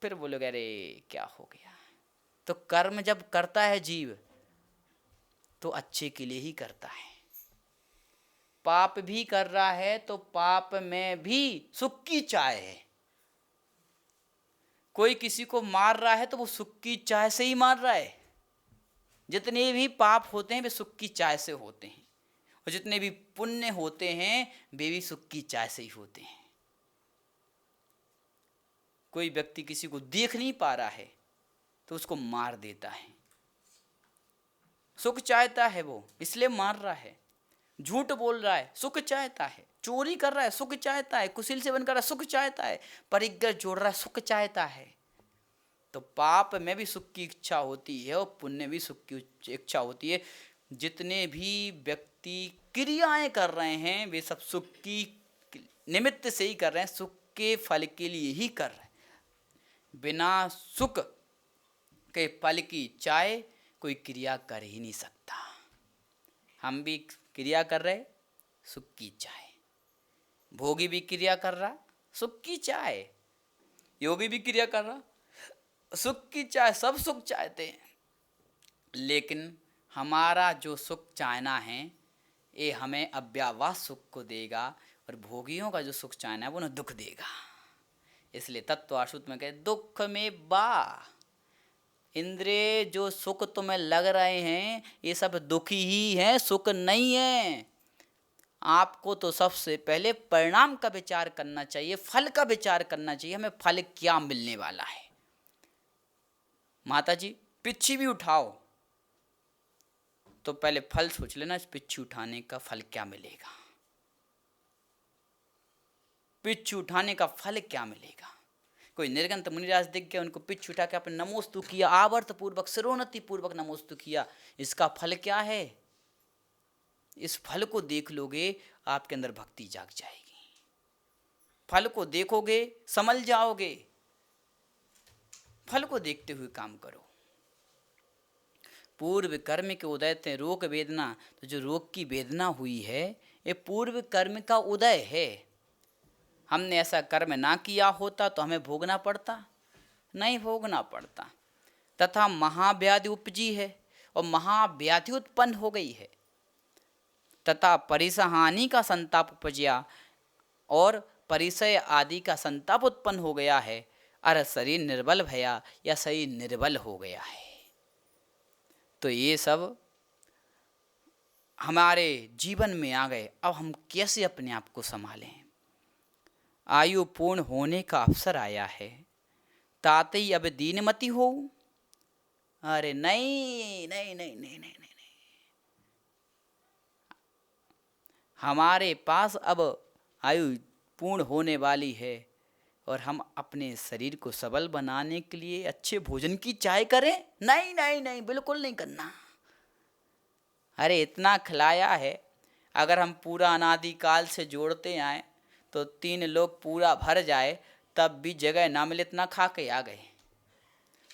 फिर बोलोगे अरे क्या हो गया। तो कर्म जब करता है जीव, तो अच्छे के लिए ही करता है। पाप भी कर रहा है तो पाप में भी सुख की चाह है। कोई किसी को मार रहा है तो वो सुख की चाह से ही मार रहा है। जितने भी पाप होते हैं वे सुख की चाह से होते हैं, और जितने भी पुण्य होते हैं वे भी सुख की चाह से ही होते हैं। कोई व्यक्ति किसी को देख नहीं पा रहा है तो उसको मार देता है, सुख चाहता है वो, इसलिए मार रहा है। झूठ बोल रहा है, सुख चाहता है। चोरी कर रहा है, सुख चाहता है। कुशील सेवन कर रहा है, सुख चाहता है। परिग्रह जोड़ रहा है, सुख चाहता है। तो पाप में भी सुख की इच्छा होती है और पुण्य भी सुख की इच्छा होती है। जितने भी व्यक्ति क्रियाएं कर रहे हैं वे सब सुख की निमित्त से ही कर रहे हैं, सुख के फल के लिए ही कर रहे हैं। बिना सुख के फल की चाहे कोई क्रिया कर ही नहीं सकता। हम भी क्रिया कर रहे, सुख की चाहे। भोगी भी क्रिया कर रहा, सुख की चाहे। योगी भी क्रिया कर रहा, सुख की चाहे। सब सुख चाहते हैं, लेकिन हमारा जो सुख चाहना है ये हमें अव्यवहार सुख को देगा, और भोगियों का जो सुख चाहना है वो उन्हें दुख देगा। इसलिए तत्वाशुद्ध में कहते दुख में बा। इंद्रिय जो सुख तुम्हें लग रहे हैं ये सब दुखी ही हैं, सुख नहीं है। आपको तो सबसे पहले परिणाम का विचार करना चाहिए, फल का विचार करना चाहिए। हमें फल क्या मिलने वाला है। माता जी पिच्छी भी उठाओ तो पहले फल सोच लेना, इस पिच्छी उठाने का फल क्या मिलेगा। पिच्छी उठाने का फल क्या मिलेगा। कोई निर्गंत मुनिराज दिख गया, उनको पिछ उठा के आपने नमोस्तु किया, आवर्त पूर्वक सिरोन्नति पूर्वक नमोस्तु किया, इसका फल क्या है। इस फल को देख लोगे आपके अंदर भक्ति जाग जाएगी। फल को देखोगे समझ जाओगे। फल को देखते हुए काम करो। पूर्व कर्म के उदय थे रोग वेदना, तो जो रोग की वेदना हुई है ये पूर्व कर्म का उदय है। हमने ऐसा कर्म ना किया होता तो हमें भोगना पड़ता? नहीं भोगना पड़ता। तथा महाव्याधि उपजी है और महाव्याधि उत्पन्न हो गई है, तथा परिसहानि का संताप उपजया और परिसय आदि का संताप उत्पन्न हो गया है। अरे शरीर निर्बल भया या शरीर निर्बल हो गया है। तो ये सब हमारे जीवन में आ गए। अब हम कैसे अपने आप को संभालें? आयु पूर्ण होने का अवसर आया है, ताते अब दीनमति हो। अरे नहीं नहीं नहीं नहीं नहीं नहीं, हमारे पास अब आयु पूर्ण होने वाली है और हम अपने शरीर को सबल बनाने के लिए अच्छे भोजन की चाय करें? नहीं नहीं नहीं, बिल्कुल नहीं करना। अरे इतना खिलाया है, अगर हम पूरा अनादिकाल से जोड़ते आए तो 3 लोग पूरा भर जाए तब भी जगह ना मिले, इतना खा के आ गए।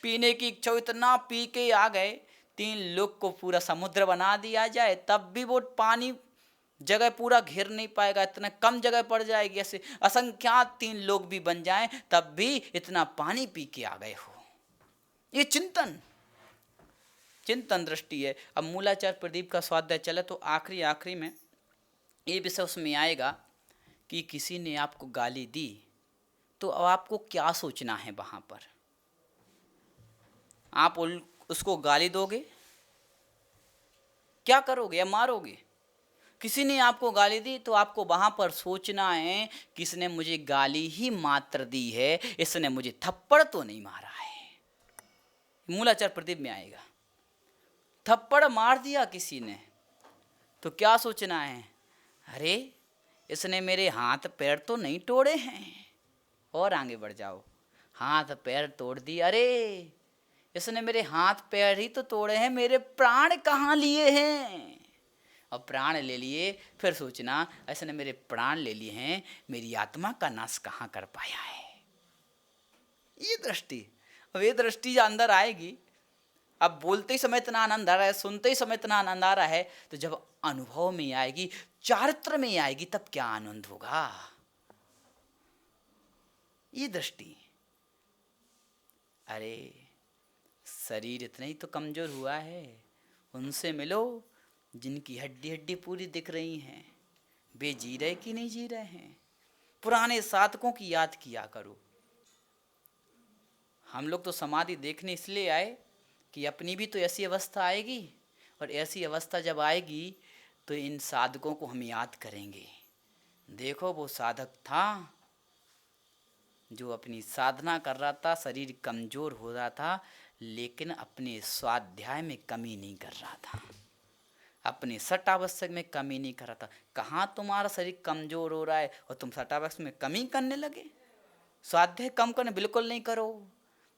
पीने की इच्छा, इतना पी के आ गए, 3 लोग को पूरा समुद्र बना दिया जाए तब भी वो पानी जगह पूरा घेर नहीं पाएगा, इतना कम जगह पड़ जाएगी। ऐसे असंख्यात 3 लोग भी बन जाएं तब भी इतना पानी पी के आ गए हो। ये चिंतन दृष्टि है। अब मूलाचार प्रदीप का स्वाध्याय चले तो आखिरी में ये विषय उसमें आएगा कि किसी ने आपको गाली दी तो अब आपको क्या सोचना है। वहाँ पर आप उसको गाली दोगे, क्या करोगे या मारोगे? किसी ने आपको गाली दी तो आपको वहाँ पर सोचना है कि इसने मुझे गाली ही मात्र दी है, इसने मुझे थप्पड़ तो नहीं मारा है। मूलाचार प्रदीप में आएगा। थप्पड़ मार दिया किसी ने तो क्या सोचना है? अरे इसने मेरे हाथ पैर तो नहीं तोड़े हैं। और आगे बढ़ जाओ, हाथ पैर तोड़ दिए, अरे इसने मेरे हाथ पैर ही तो तोड़े हैं, मेरे प्राण कहाँ लिए हैं? और प्राण ले लिए, फिर सोचना इसने मेरे प्राण ले लिए हैं, मेरी आत्मा का नाश कहाँ कर पाया है? ये दृष्टि, अब ये दृष्टि अंदर आएगी। अब बोलते ही समय इतना आनंद आ रहा है, सुनते ही समय इतना आनंद आ रहा है, तो जब अनुभव में आएगी, चारित्र में आएगी, तब क्या आनंद होगा? ये दृष्टि। अरे शरीर इतना ही तो कमजोर हुआ है, उनसे मिलो जिनकी हड्डी हड्डी पूरी दिख रही हैं। वे जी रहे कि नहीं जी रहे हैं? पुराने साधकों की याद किया करो। हम लोग तो समाधि देखने इसलिए आए कि अपनी भी तो ऐसी अवस्था आएगी, और ऐसी अवस्था जब आएगी तो इन साधकों को हम याद करेंगे। देखो वो साधक था जो अपनी साधना कर रहा था, शरीर कमज़ोर हो रहा था, लेकिन अपने स्वाध्याय में कमी नहीं कर रहा था, अपने सटावश्यक में कमी नहीं कर रहा था। कहाँ तुम्हारा शरीर कमज़ोर हो रहा है और तुम सटावश्यक में कमी करने लगे? स्वाध्याय कम करने बिल्कुल नहीं करो।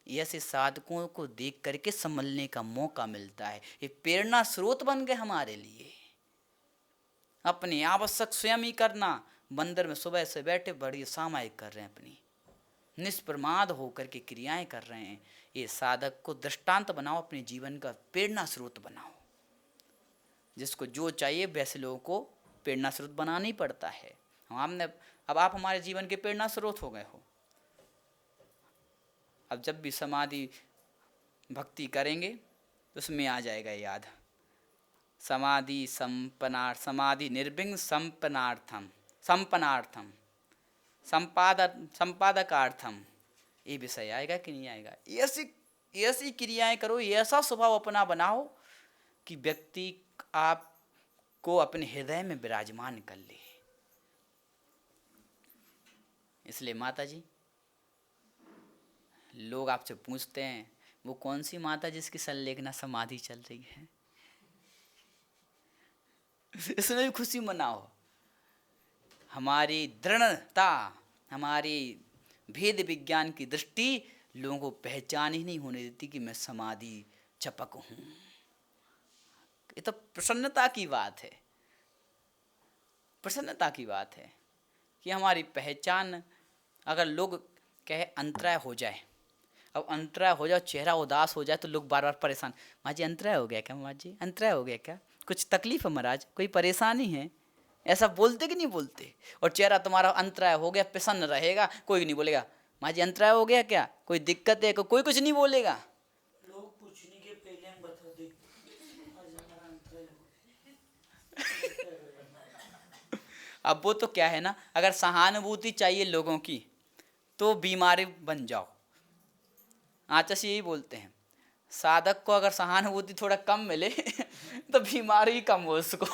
ऐसे साधकों को देख करके संभलने का मौका मिलता है। ये प्रेरणा स्रोत बन गए हमारे लिए। अपने आवश्यक स्वयं ही करना। मंदिर में सुबह से बैठे बड़ी सामायिक कर रहे हैं, अपनी निष्प्रमाद होकर के क्रियाएं कर रहे हैं। ये साधक को दृष्टांत बनाओ, अपने जीवन का प्रेरणा स्रोत बनाओ। जिसको जो चाहिए वैसे लोगों को प्रेरणा स्रोत बनाना ही पड़ता है। हमने अब आप हमारे जीवन के प्रेरणा स्रोत हो गए हो। अब जब भी समाधि भक्ति करेंगे तो उसमें आ जाएगा याद, समाधि संपनार्थ, समाधि निर्विघ्न संपनार्थम संपादकार्थम, ये विषय आएगा कि नहीं आएगा? ऐसी क्रियाएं करो, ऐसा स्वभाव अपना बनाओ कि व्यक्ति आपको अपने हृदय में विराजमान कर ले। इसलिए माता जी, लोग आपसे पूछते हैं वो कौन सी माता जिसकी संलेखना समाधि चल रही है? इसमें भी खुशी मनाओ। हमारी दृढ़ता, हमारी भेद विज्ञान की दृष्टि लोगों को पहचान ही नहीं होने देती कि मैं समाधि चपक हूँ। ये तो प्रसन्नता की बात है, प्रसन्नता की बात है कि हमारी पहचान। अगर लोग कहे अंतराय हो जाए, अब अंतराय हो जाए, चेहरा उदास हो जाए तो लोग बार बार परेशान, माँ जी अंतराय हो गया क्या? माँ जी अंतराय हो गया क्या? कुछ तकलीफ है महाराज? कोई परेशानी है? ऐसा बोलते कि नहीं बोलते? और चेहरा तुम्हारा अंतराय हो गया, प्रसन्न रहेगा, कोई नहीं बोलेगा माँ जी अंतराय हो गया क्या, कोई दिक्कत है, कोई कुछ नहीं बोलेगा। लोग पूछने के पहले हम बता दें आज हमारा अंतराय हो अब वो तो क्या है ना, अगर सहानुभूति चाहिए लोगों की तो बीमारी बन जाओ। आचार्य यही बोलते हैं, साधक को अगर सहानुभूति थोड़ा कम मिले तो बीमारी कम हो उसको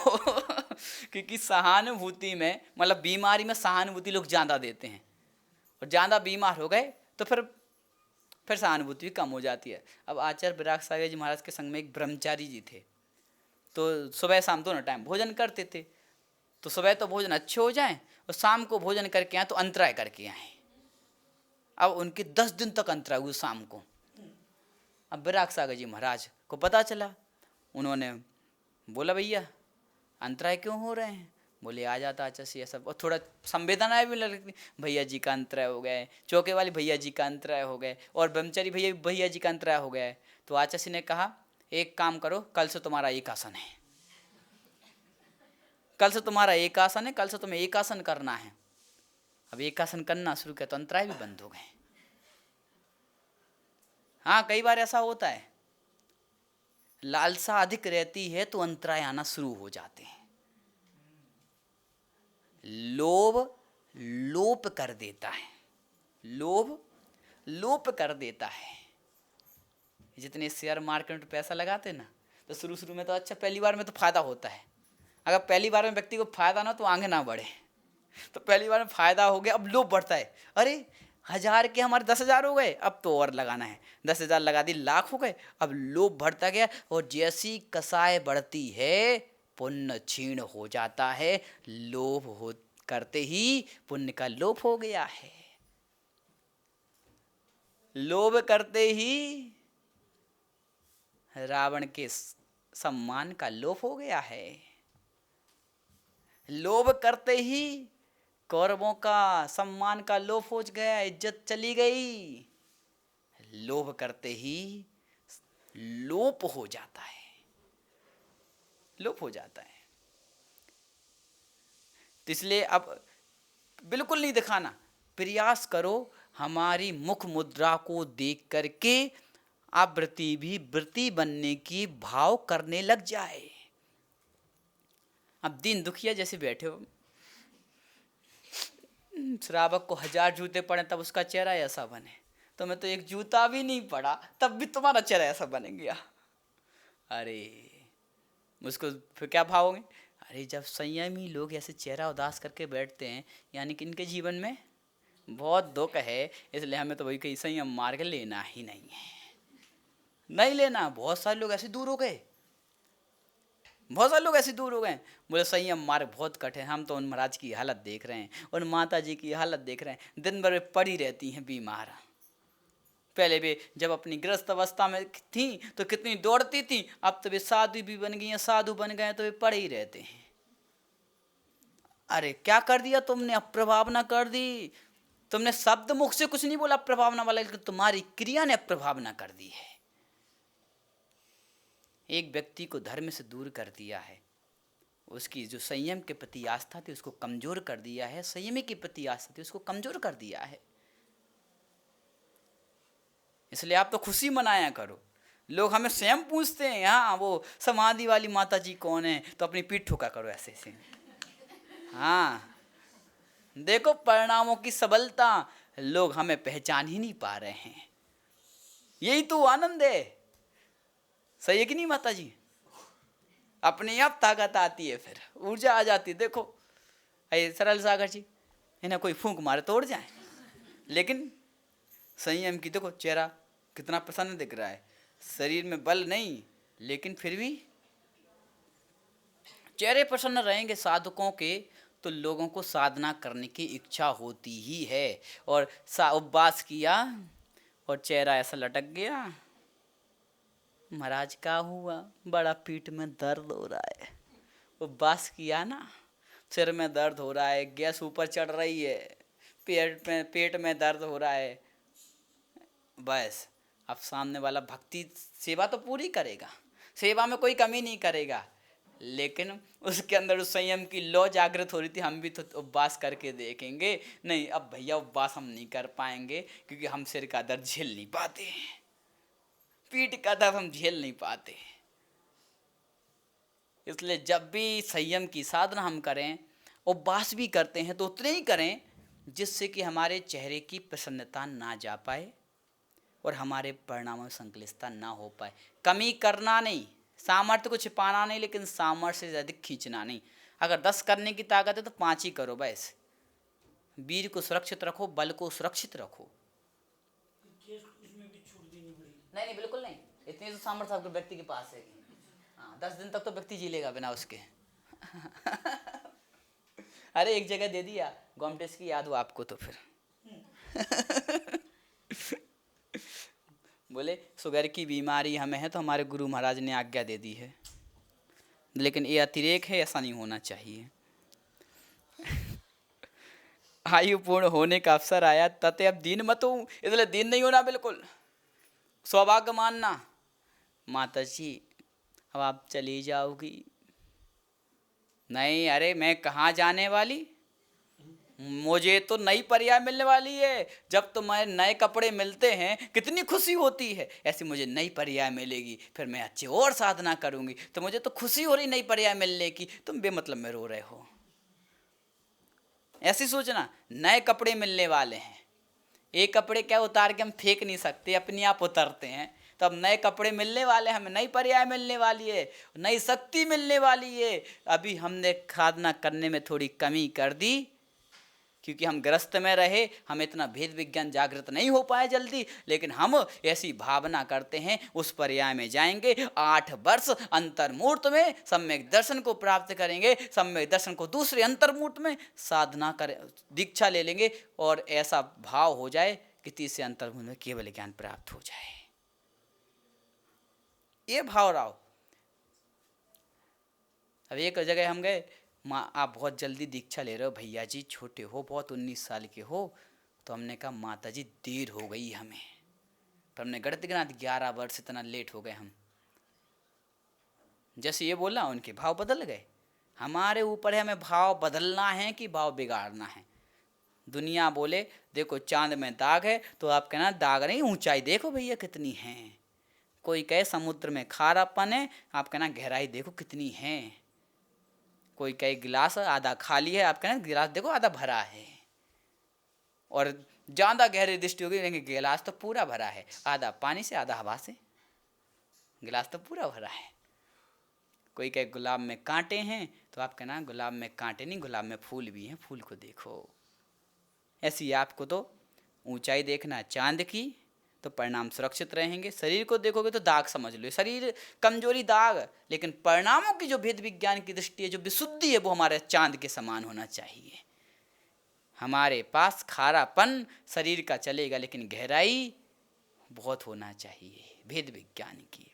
क्योंकि सहानुभूति में मतलब बीमारी में सहानुभूति लोग ज़्यादा देते हैं, और ज़्यादा बीमार हो गए तो फिर सहानुभूति भी कम हो जाती है। अब आचार्य विराग सागर जी महाराज के संग में एक ब्रह्मचारी जी थे, तो सुबह शाम दोनों टाइम भोजन करते थे। तो सुबह तो भोजन अच्छे हो जाएं और शाम को भोजन करके आए तो अंतराय करके आए। अब उनके 10 दिन तक अंतराय हुए शाम को। अब विराग सागर जी महाराज को पता चला, उन्होंने बोला भैया अंतराय क्यों हो रहे हैं? बोले आ जाता आचार्य से सब, और थोड़ा संवेदनाएं भी लगती, भैया जी का अंतराय हो गया है, चौके वाली भैया जी का अंतराय हो गए, और ब्रह्मचारी भैया जी का अंतराय हो गया है। तो आचार्य ने कहा एक काम करो, कल से तुम्हारा एक आसन है, कल से तुम्हारा एक आसन है, कल से तुम्हें एक आसन करना है। अब एक आसन करना शुरू किया तो अंतराय भी बंद हो गए। हाँ कई बार ऐसा होता है, लालसा अधिक रहती है तो अंतराय आना शुरू हो जाते हैं। लोभ लोप कर देता है, लोभ लोप कर देता है। जितने शेयर मार्केट में पैसा लगाते ना, तो शुरू शुरू में तो अच्छा, पहली बार में तो फायदा होता है। अगर पहली बार में व्यक्ति को फायदा ना तो आगे ना बढ़े, तो पहली बार में फायदा हो गया, अब लोभ बढ़ता है, अरे 1000 के हमारे 10,000 हो गए, अब तो और लगाना है, 10,000 लगा दी, लाख हो गए। अब लोभ बढ़ता गया, और जैसी कसाय बढ़ती है पुण्य क्षीण हो जाता है। लोभ हो करते ही पुण्य का लोप हो गया है, लोभ करते ही रावण के सम्मान का लोप हो गया है, लोभ करते ही कौरवों का सम्मान का लोप हो गया, इज्जत चली गई। लोभ करते ही लोप हो जाता है, लोप हो जाता है। तो इसलिए अब बिल्कुल नहीं दिखाना, प्रयास करो हमारी मुख मुद्रा को देख करके आवृत्ति भी वृत्ति बनने की भाव करने लग जाए। अब दीन दुखिया जैसे बैठे हो, श्रावक को 1000 जूते पड़े तब उसका चेहरा ऐसा बने, तो मैं तो एक जूता भी नहीं पड़ा तब भी तुम्हारा चेहरा ऐसा बन गया। अरे उसको फिर क्या भाव होंगे? अरे जब संयमी लोग ऐसे चेहरा उदास करके बैठते हैं, यानी कि इनके जीवन में बहुत दुख है, इसलिए हमें तो वही कहीं संयम मार्ग लेना ही नहीं है, नहीं लेना। बहुत सारे लोग ऐसे दूर हो गए, बहुत सारे लोग ऐसे दूर हो गए, बोले संयम मार्ग बहुत कठिन। हम तो उन महाराज की हालत देख रहे हैं, उन माता जी की हालत देख रहे हैं, दिन भर पड़ी रहती हैं बीमार। पहले भी जब अपनी गृहस्थ अवस्था में थी तो कितनी दौड़ती थी, अब तो वे साधु भी बन गई हैं, साधु बन गए तो वे पड़े ही रहते हैं। अरे क्या कर दिया तुमने? अप्रभावना कर दी। तुमने शब्द मुख से कुछ नहीं बोला अप्रभावना वाला, लेकिन तुम्हारी क्रिया ने अप्रभावना कर दी है। एक व्यक्ति को धर्म से दूर कर दिया है, उसकी जो संयम के प्रति आस्था थी उसको कमजोर कर दिया है, संयमी के प्रति आस्था थी उसको कमजोर कर दिया है। इसलिए आप तो खुशी मनाया करो। लोग हमें स्वयं पूछते हैं हाँ वो समाधि वाली माता जी कौन है, तो अपनी पीठ ठोका करो ऐसे ऐसे। हाँ देखो परिणामों की सबलता, लोग हमें पहचान ही नहीं पा रहे हैं, यही तो आनंद है। सही है कि नहीं माता जी? अपने आप ताकत आती है, फिर ऊर्जा आ जाती है। देखो अरे सरल सागर जी, इन्हें कोई फूंक मारे तोड़ जाए, लेकिन संयम की देखो चेहरा कितना प्रसन्न दिख रहा है, शरीर में बल नहीं लेकिन फिर भी चेहरे प्रसन्न रहेंगे साधकों के, तो लोगों को साधना करने की इच्छा होती ही है। और उपवास किया और चेहरा ऐसा लटक गया, महाराज का हुआ, बड़ा पीठ में दर्द हो रहा है। उपवास किया ना, सिर में दर्द हो रहा है, गैस ऊपर चढ़ रही है, पेट में दर्द हो रहा है, बस अब सामने वाला भक्ति सेवा तो पूरी करेगा, सेवा में कोई कमी नहीं करेगा, लेकिन उसके अंदर उस संयम की लौ जागृत हो रही थी। हम भी तो उपवास करके देखेंगे, नहीं अब भैया उपवास हम नहीं कर पाएंगे क्योंकि हम सिर का दर्द झेल नहीं पाते, पीठ का दर्द हम झेल नहीं पाते। इसलिए जब भी संयम की साधना हम करें, उपवास भी करते हैं तो उतने ही करें जिससे कि हमारे चेहरे की प्रसन्नता ना जा पाए और हमारे परिणामों में संकलितता ना हो पाए। कमी करना नहीं, सामर्थ्य को छिपाना नहीं, लेकिन सामर्थ्य से अधिक खींचना नहीं। अगर 10 करने की ताकत है तो 5 ही करो बस। वीर को सुरक्षित रखो, बल को सुरक्षित रखो। उसमें भी छूट देनी पड़ेगी। नहीं नहीं बिल्कुल नहीं, इतनी तो सामर्थ्य आपके व्यक्ति के पास है। हाँ 10 दिन तक तो व्यक्ति जी लेगा बिना उसके। अरे एक जगह दे दिया गोमटेस की, याद हो आपको तो फिर। बोले शुगर की बीमारी हमें है तो हमारे गुरु महाराज ने आज्ञा दे दी है, लेकिन ये अतिरेक है, ऐसा नहीं होना चाहिए। आयु पूर्ण होने का अवसर आया तते अब दीन मत हो, इसलिए दीन नहीं होना, बिल्कुल सौभाग्य मानना। माता जी अब आप चली जाओगी। नहीं, अरे मैं कहाँ जाने वाली, मुझे तो नई पर्याय मिलने वाली है। जब तुम्हें नए कपड़े मिलते हैं कितनी खुशी होती है, ऐसी मुझे नई पर्याय मिलेगी, फिर मैं अच्छी और साधना करूंगी तो मुझे तो खुशी हो रही नई पर्याय मिलने की, तुम बेमतलब में रो रहे हो। ऐसी सोचना, नए कपड़े मिलने वाले हैं, एक कपड़े क्या उतार के हम फेंक नहीं सकते, अपने आप उतरते हैं। तो अब नए कपड़े मिलने वाले, हमें नई पर्याय मिलने वाली है, नई शक्ति मिलने वाली है। अभी हमने साधना करने में थोड़ी कमी कर दी क्योंकि हम ग्रस्त में रहे, हम इतना भेद विज्ञान जागृत नहीं हो पाए जल्दी, लेकिन हम ऐसी भावना करते हैं उस पर्याय में जाएंगे। 8 वर्ष अंतर्मूर्त में सम्यक दर्शन को प्राप्त करेंगे, सम्यक दर्शन को दूसरे अंतर्मूर्त में साधना करें, दीक्षा ले लेंगे और ऐसा भाव हो जाए कि तीसरे अंतर्मूर्त में केवल ज्ञान प्राप्त हो जाए। ये भाव रहो। अब एक जगह हम गए, माँ आप बहुत जल्दी दीक्षा ले रहे हो भैया जी, छोटे हो बहुत, 19 साल के हो। तो हमने कहा माता जी देर हो गई हमें, पर हमने गणित गिना 11 वर्ष इतना लेट हो गए हम। जैसे ये बोला उनके भाव बदल गए। हमारे ऊपर है हमें भाव बदलना है कि भाव बिगाड़ना है। दुनिया बोले देखो चांद में दाग है तो आप कहना दाग नहीं, ऊंचाई देखो भैया कितनी है। कोई कहे समुद्र में खारापन है, आप कहना गहराई देखो कितनी है। कोई कहे गिलास आधा खाली है, आप कहना गिलास देखो आधा भरा है। और ज़्यादा गहरी दृष्टि होगी लेकिन गिलास तो पूरा भरा है, आधा पानी से आधा हवा से, गिलास तो पूरा भरा है। कोई कहे गुलाब में कांटे हैं तो आप कहना गुलाब में कांटे नहीं, गुलाब में फूल भी हैं, फूल को देखो। ऐसी आपको तो ऊंचाई देखना चांद की तो परिणाम सुरक्षित रहेंगे। शरीर को देखोगे तो दाग समझ लो, शरीर कमजोरी दाग, लेकिन परिणामों की जो भेद विज्ञान की दृष्टि है, जो विशुद्धि है, वो हमारे चांद के समान होना चाहिए। हमारे पास खारापन शरीर का चलेगा लेकिन गहराई बहुत होना चाहिए भेद विज्ञान की।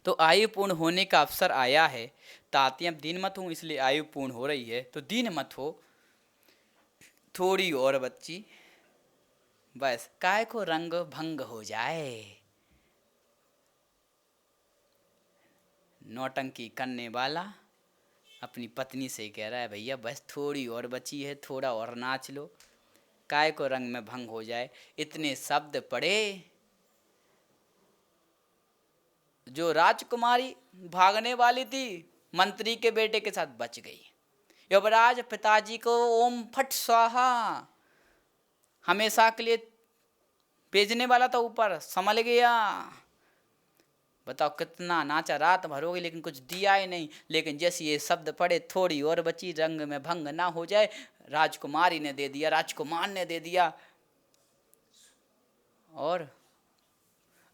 तो आयु पूर्ण होने का अवसर आया है, ताती अब दीन मत हो, इसलिए आयु पूर्ण हो रही है तो दीन मत हो, थोड़ी और बच्ची बस, काय को रंग भंग हो जाए। नौटंकी करने वाला अपनी पत्नी से कह रहा है भैया बस थोड़ी और बची है, थोड़ा और नाच लो, काय को रंग में भंग हो जाए। इतने शब्द पड़े, जो राजकुमारी भागने वाली थी मंत्री के बेटे के साथ बच गई। युवराज पिताजी को ओम फट स्वाहा हमेशा के लिए भेजने वाला था, ऊपर संभल गया। बताओ कितना नाचा, रात भर हो गई लेकिन कुछ दिया ही नहीं। लेकिन जैसे ये शब्द पड़े थोड़ी और बची रंग में भंग ना हो जाए, राजकुमारी ने दे दिया, राजकुमार ने दे दिया। और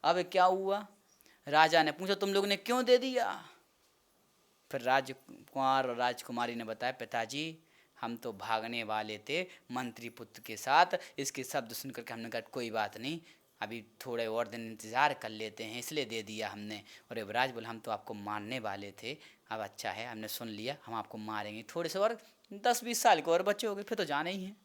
अब क्या हुआ, राजा ने पूछा तुम लोग ने क्यों दे दिया। फिर राजकुमार और राजकुमारी ने बताया पिताजी हम तो भागने वाले थे मंत्री पुत्र के साथ, इसके शब्द सुनकर के हमने कहा कोई बात नहीं, अभी थोड़े और दिन इंतज़ार कर लेते हैं, इसलिए दे दिया हमने। और युवराज बोले हम तो आपको मारने वाले थे, अब अच्छा है हमने सुन लिया, हम आपको मारेंगे, थोड़े से और 10-20 साल के और बच्चे हो गए फिर तो जाना ही है।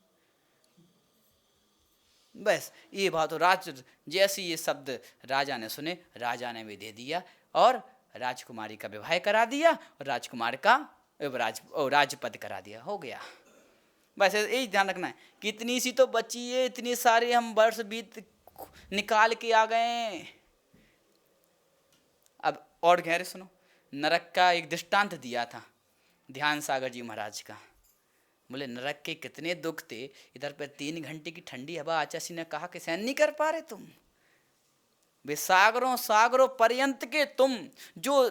बस ये बात, तो राज जैसे ये शब्द राजा ने सुने, राजा ने भी दे दिया। और राजकुमारी का विवाह करा दिया और राजकुमार का राजपद करा दिया, हो गया। बस यही ध्यान रखना है कि इतनी सी तो बची है, इतनी सारे हम वर्ष बीत निकाल के आ गए। अब और गहरे सुनो, नरक का एक दृष्टांत दिया था ध्यान सागर जी महाराज का। बोले नरक के कितने दुख थे, इधर पे 3 घंटे की ठंडी हवा आचार्य ने कहा कि सहन नहीं कर पा रहे तुम। वे सागरों सागरों पर्यंत के तुम जो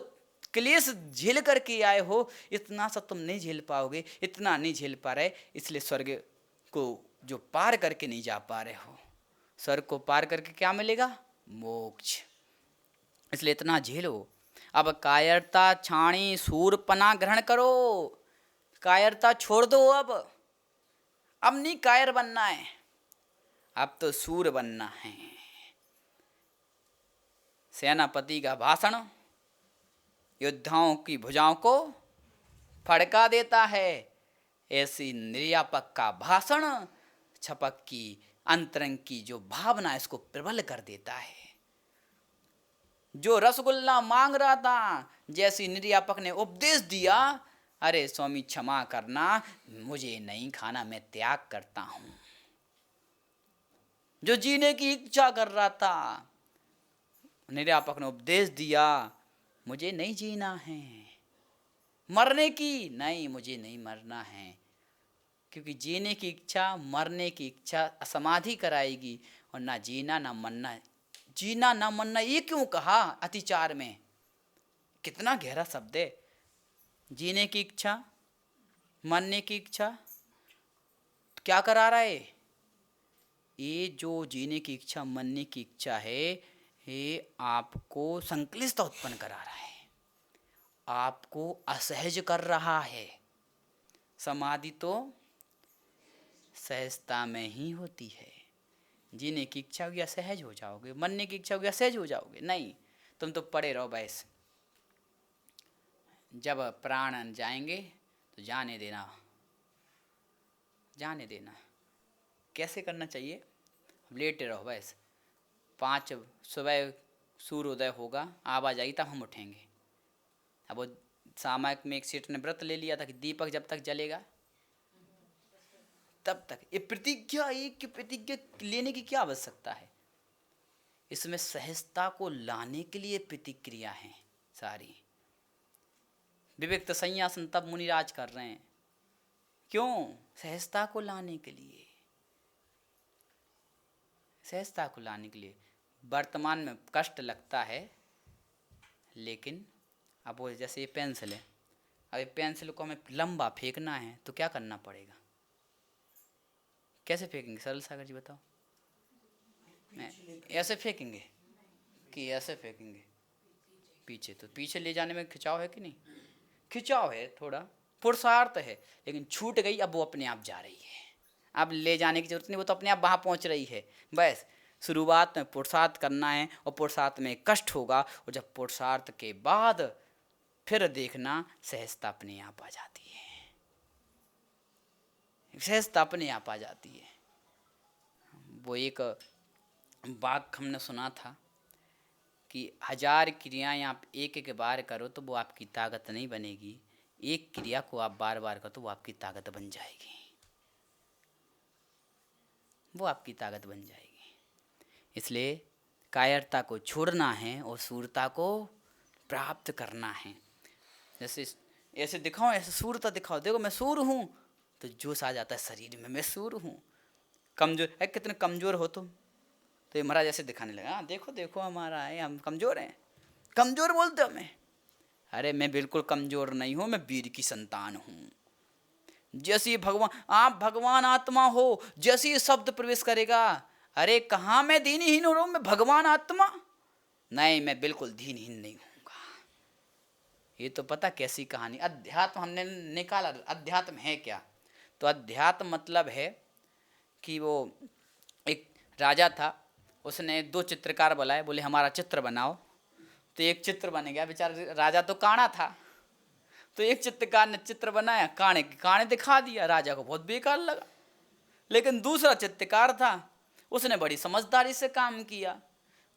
क्लेश झेल करके आए हो, इतना सा तुम नहीं झेल पाओगे, इतना नहीं झेल पा रहे, इसलिए स्वर्ग को जो पार करके नहीं जा पा रहे हो। स्वर्ग को पार करके क्या मिलेगा? मोक्ष। इसलिए इतना झेलो। अब कायरता छाणी सूरपना ग्रहण करो, कायरता छोड़ दो। अब नहीं कायर बनना है, अब तो सूर बनना है। सेनापति का भाषण योद्धाओं की भुजाओं को फड़का देता है, ऐसी निर्यापक का भाषण छपक की अंतरंग की जो भावना इसको प्रबल कर देता है। जो रसगुल्ला मांग रहा था, जैसी निर्यापक ने उपदेश दिया, अरे स्वामी क्षमा करना, मुझे नहीं खाना, मैं त्याग करता हूं। जो जीने की इच्छा कर रहा था, निर्यापक ने उपदेश दिया, मुझे नहीं जीना है। मरने की, नहीं मुझे नहीं मरना है, क्योंकि जीने की इच्छा मरने की इच्छा असमाधि कराएगी, और ना जीना ना मरना। जीना ना मरना ये क्यों कहा अतिचार में? कितना गहरा शब्द है। जीने की इच्छा, मरने की इच्छा, क्या करा रहा है? ये जो जीने की इच्छा मरने की इच्छा है, ये आपको संक्लिष्टता उत्पन्न करा रहा है, आपको असहज कर रहा है। समाधि तो सहजता में ही होती है। जीने की इच्छा होगी असहज हो जाओगे, मरने की इच्छा होगी असहज हो जाओगे। नहीं, तुम तो पड़े रहो बस। जब प्राण जाएंगे तो जाने देना, जाने देना। कैसे करना चाहिए? लेटे रहो बस। 5 सुबह सूर्योदय होगा, आवाज आई तब हम उठेंगे। अब वो सामायिक में एक सेठ ने व्रत ले लिया था कि दीपक जब तक जलेगा तब तक। ये प्रतिज्ञा, एक प्रतिज्ञा लेने की क्या आवश्यकता है? इसमें सहजता को लाने के लिए प्रतिक्रिया है सारी। विविक्त संन्यासन तब मुनिराज कर रहे हैं, क्यों? सहजता को लाने के लिए, सहजता को लाने के लिए। वर्तमान में कष्ट लगता है, लेकिन अब वो जैसे ये पेंसिल है, अब ये पेंसिल को हमें लंबा फेंकना है तो क्या करना पड़ेगा? कैसे फेंकेंगे? सरल सागर जी बताओ। ऐसे फेंकेंगे कि ऐसे फेंकेंगे? पीछे, तो पीछे ले जाने में खिंचाव है कि नहीं? खिंचाव है, थोड़ा पुरुषार्थ है, लेकिन छूट गई, अब वो अपने आप जा रही है। अब ले जाने की जरूरत नहीं, वो तो अपने आप वहाँ पहुँच रही है। बस शुरुआत में पुरुषार्थ करना है, और पुरुषार्थ में कष्ट होगा, और जब पुरुषार्थ के बाद फिर देखना, सहजता अपने आप आ जाती है। सहजता अपने आप आ जाती है। वो एक वाक्य हमने सुना था कि 1000 क्रियाएं आप एक एक बार करो तो वो आपकी ताकत नहीं बनेगी, एक क्रिया को आप बार बार करो तो वो आपकी ताकत बन जाएगी, वो आपकी ताकत बन जाएगी। इसलिए कायरता को छोड़ना है और सूरता को प्राप्त करना है। जैसे ऐसे दिखाओ, ऐसे सूरता दिखाओ, देखो मैं सूर हूँ, तो जोश आ जाता है शरीर में, मैं सूर हूँ। कमजोर है, कितने कमज़ोर हो तुम, तो ये महाराज ऐसे दिखाने लगा, हाँ देखो देखो हमारा है, हम कमज़ोर हैं, कमज़ोर बोलते हो हमें। अरे मैं बिल्कुल कमज़ोर नहीं हूँ, मैं वीर की संतान हूँ। जैसे भगवान, आप भगवान आत्मा हो, जैसे ये शब्द प्रवेश करेगा, अरे कहाँ मैं दीनहीन हो रहा हूँ, मैं भगवान आत्मा? नहीं, मैं बिल्कुल दीनहीन नहीं हूँगा। ये तो पता कैसी कहानी। अध्यात्म हमने निकाला, अध्यात्म है क्या? तो अध्यात्म मतलब है कि वो एक राजा था, उसने 2 चित्रकार बुलाए, बोले हमारा चित्र बनाओ। तो एक चित्र बन गया, बेचारा राजा तो काना था, तो एक चित्रकार ने चित्र बनाया, काने दिखा दिया, राजा को बहुत बेकार लगा। लेकिन दूसरा चित्रकार था, उसने बड़ी समझदारी से काम किया,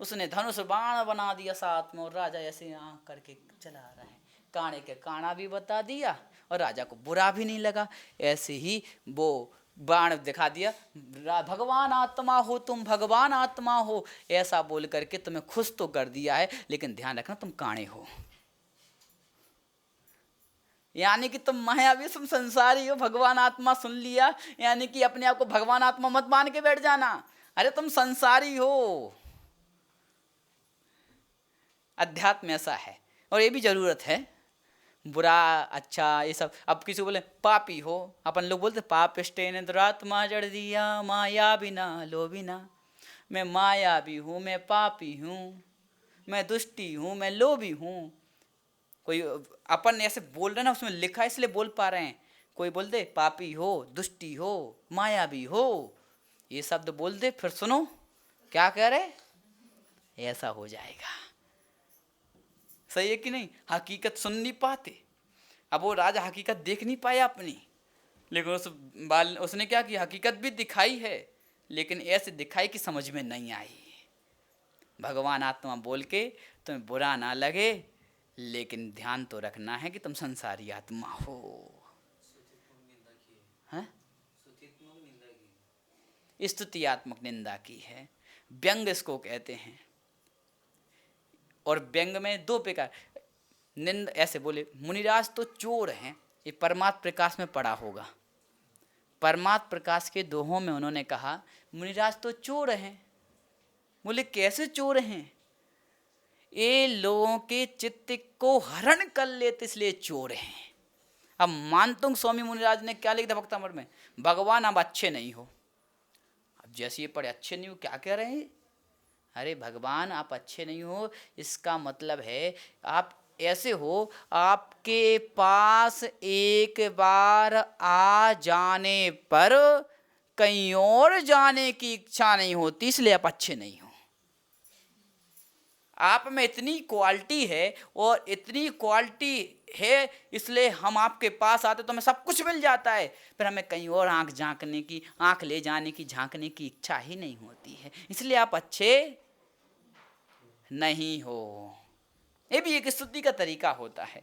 उसने धनुष बाण बना दिया साथ में, और राजा ऐसे आंख करके चला रहा है। काणे के काना भी बता दिया और राजा को बुरा भी नहीं लगा। ऐसे ही वो बाण दिखा दिया, भगवान आत्मा हो तुम, भगवान आत्मा हो, ऐसा बोल करके तुम्हें खुश तो कर दिया है, लेकिन ध्यान रखना तुम काणे हो, यानी कि तुम मायावी, तुम संसारी हो। भगवान आत्मा सुन लिया, यानी कि अपने आप को भगवान आत्मा मत मान के बैठ जाना, अरे तुम संसारी हो। अध्यात्म ऐसा है, और ये भी जरूरत है, बुरा अच्छा ये सब। अब किसी को बोले पापी हो, अपन लोग बोलते पापिष्टे ने दुरात्मा जड़ दिया, माया बिना लो बिना, मैं मायावी हूँ, मैं पापी हूँ, मैं दुष्टी हूँ, मैं लोभी हूँ। कोई अपन ऐसे बोल रहे ना, उसमें लिखा है इसलिए बोल पा रहे हैं। कोई बोल दे पापी हो, दुष्टी हो, मायावी हो, ये शब्द बोल दे, फिर सुनो क्या कह रहे, ऐसा हो जाएगा। सही है कि नहीं? हकीकत सुन नहीं पाते। अब वो राजा हकीकत देख नहीं पाया अपनी, लेकिन उसने क्या किया, हकीकत भी दिखाई है, लेकिन ऐसे दिखाई कि समझ में नहीं आई। भगवान आत्मा बोल के तुम्हें बुरा ना लगे, लेकिन ध्यान तो रखना है कि तुम संसारी आत्मा हो। स्तुतियात्मक निंदा की है, व्यंग इसको कहते हैं। और व्यंग में दो प्रकार, निंद ऐसे बोले मुनिराज तो चोर हैं, ये परमात्म प्रकाश में पढ़ा होगा। परमात्म प्रकाश के दोहों में उन्होंने कहा मुनिराज तो चोर हैं। बोले कैसे चोर हैं? ये लोगों के चित्त को हरण कर लेते इसलिए चोर हैं। अब मानतुंग स्वामी मुनिराज ने क्या लिख दिया भक्तामृत में, भगवान अब अच्छे नहीं हो। अब जैसे ये पढ़े अच्छे नहीं हो, क्या कह रहे हैं? अरे भगवान आप अच्छे नहीं हो, इसका मतलब है आप ऐसे हो, आपके पास एक बार आ जाने पर कहीं और जाने की इच्छा नहीं होती, इसलिए आप अच्छे नहीं हो। आप में इतनी क्वालिटी है और इतनी क्वालिटी है, इसलिए हम आपके पास आते तो हमें सब कुछ मिल जाता है, फिर हमें कहीं और आंख झांकने की, आंख ले जाने की, झांकने की इच्छा ही नहीं होती है, इसलिए आप अच्छे नहीं हो। ये भी एक स्तुति का तरीका होता है।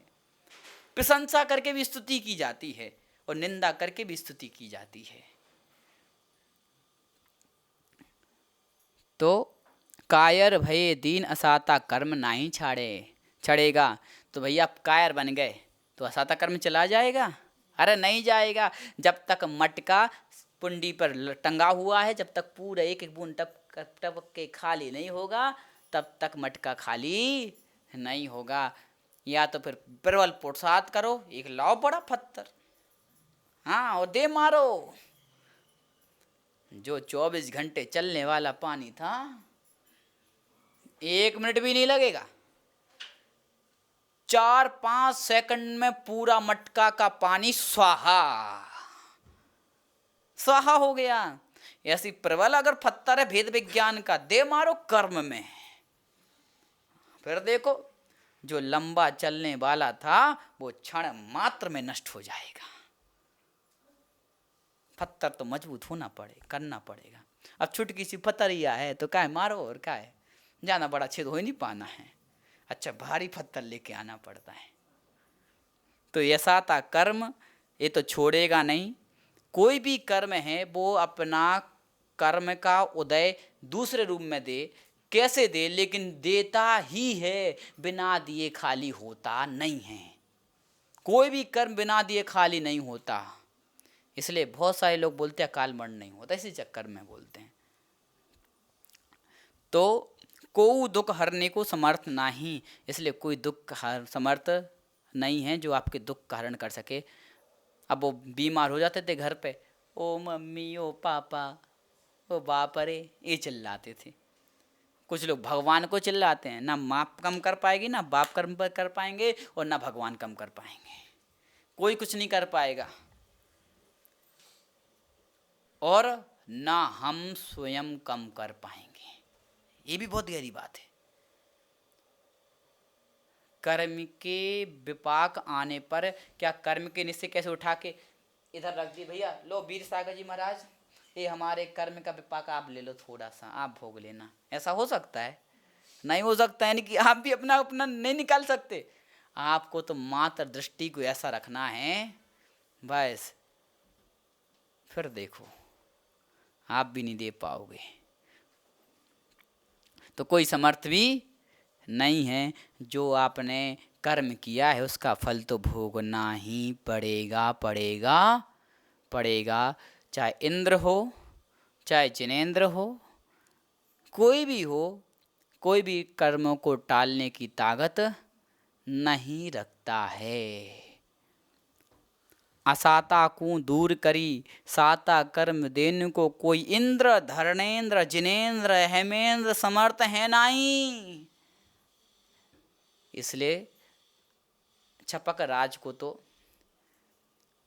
प्रशंसा करके भी स्तुति की जाती है और निंदा करके भी स्तुति की जाती है। तो कायर भये दीन असाता कर्म नहीं छड़ेगा। तो भैया आप कायर बन गए तो असाता कर्म चला जाएगा? अरे नहीं जाएगा। जब तक मटका पुंडी पर टंगा हुआ है, जब तक पूरा एक एक बूंद टपक के खाली नहीं होगा, तब तक मटका खाली नहीं होगा। या तो फिर प्रबल पुरुषार्थ करो, एक लाओ बड़ा पत्थर, हाँ, और दे मारो। जो 24 घंटे चलने वाला पानी था, 1 मिनट भी नहीं लगेगा, 4-5 सेकंड में पूरा मटका का पानी स्वाहा हो गया। ऐसी प्रबल अगर पत्थर है भेद विज्ञान का, दे मारो कर्म में, फिर देखो जो लंबा चलने वाला था वो क्षण मात्र में नष्ट हो जाएगा। पत्थर तो मजबूत होना करना पड़ेगा। अब छुटकी सी पत्थरिया है तो काय मारो, और काय जाना बड़ा छेद हो ही नहीं पाना है, अच्छा भारी पत्थर लेके आना पड़ता है। तो ऐसा था कर्म, ये तो छोड़ेगा नहीं। कोई भी कर्म है वो अपना कर्म का उदय दूसरे रूप में दे, कैसे दे, लेकिन देता ही है, बिना दिए खाली होता नहीं है। कोई भी कर्म बिना दिए खाली नहीं होता। इसलिए बहुत सारे लोग बोलते हैं अकाल मरण नहीं होता, इसी चक्कर में बोलते हैं। तो कोई दुख हरने को समर्थ नहीं, इसलिए कोई दुख समर्थ नहीं है जो आपके दुख का हरण कर सके। अब वो बीमार हो जाते थे घर पे, ओ मम्मी, ओ पापा, ओ बाप रे, ये चिल्लाते थे। कुछ लोग भगवान को चिल्लाते हैं, ना माँ कम कर पाएगी, ना बाप कर्म कर पाएंगे, और ना भगवान कम कर पाएंगे। कोई कुछ नहीं कर पाएगा, और ना हम स्वयं कम कर पाएंगे। ये भी बहुत गहरी बात है। कर्म के विपाक आने पर, क्या कर्म के निश्चय कैसे उठा के इधर रख दी, भैया लो वीर सागर जी महाराज, ये हमारे कर्म का विपाक आप ले लो, थोड़ा सा आप भोग लेना, ऐसा हो सकता है? नहीं हो सकता, यानी कि आप भी अपना अपना नहीं निकाल सकते। आपको तो मात्र दृष्टि को ऐसा रखना है बस, फिर देखो आप भी नहीं दे पाओगे। तो कोई समर्थ भी नहीं है। जो आपने कर्म किया है उसका फल तो भोगना ही पड़ेगा, पड़ेगा पड़ेगा। चाहे इंद्र हो, चाहे जिनेंद्र हो, कोई भी हो, कोई भी कर्मों को टालने की ताकत नहीं रखता है। असाता को दूर करी साता कर्म देने को, कोई इंद्र धर्णेन्द्र जिनेंद्र हेमेंद्र समर्थ है नहीं। इसलिए छपक राज को तो,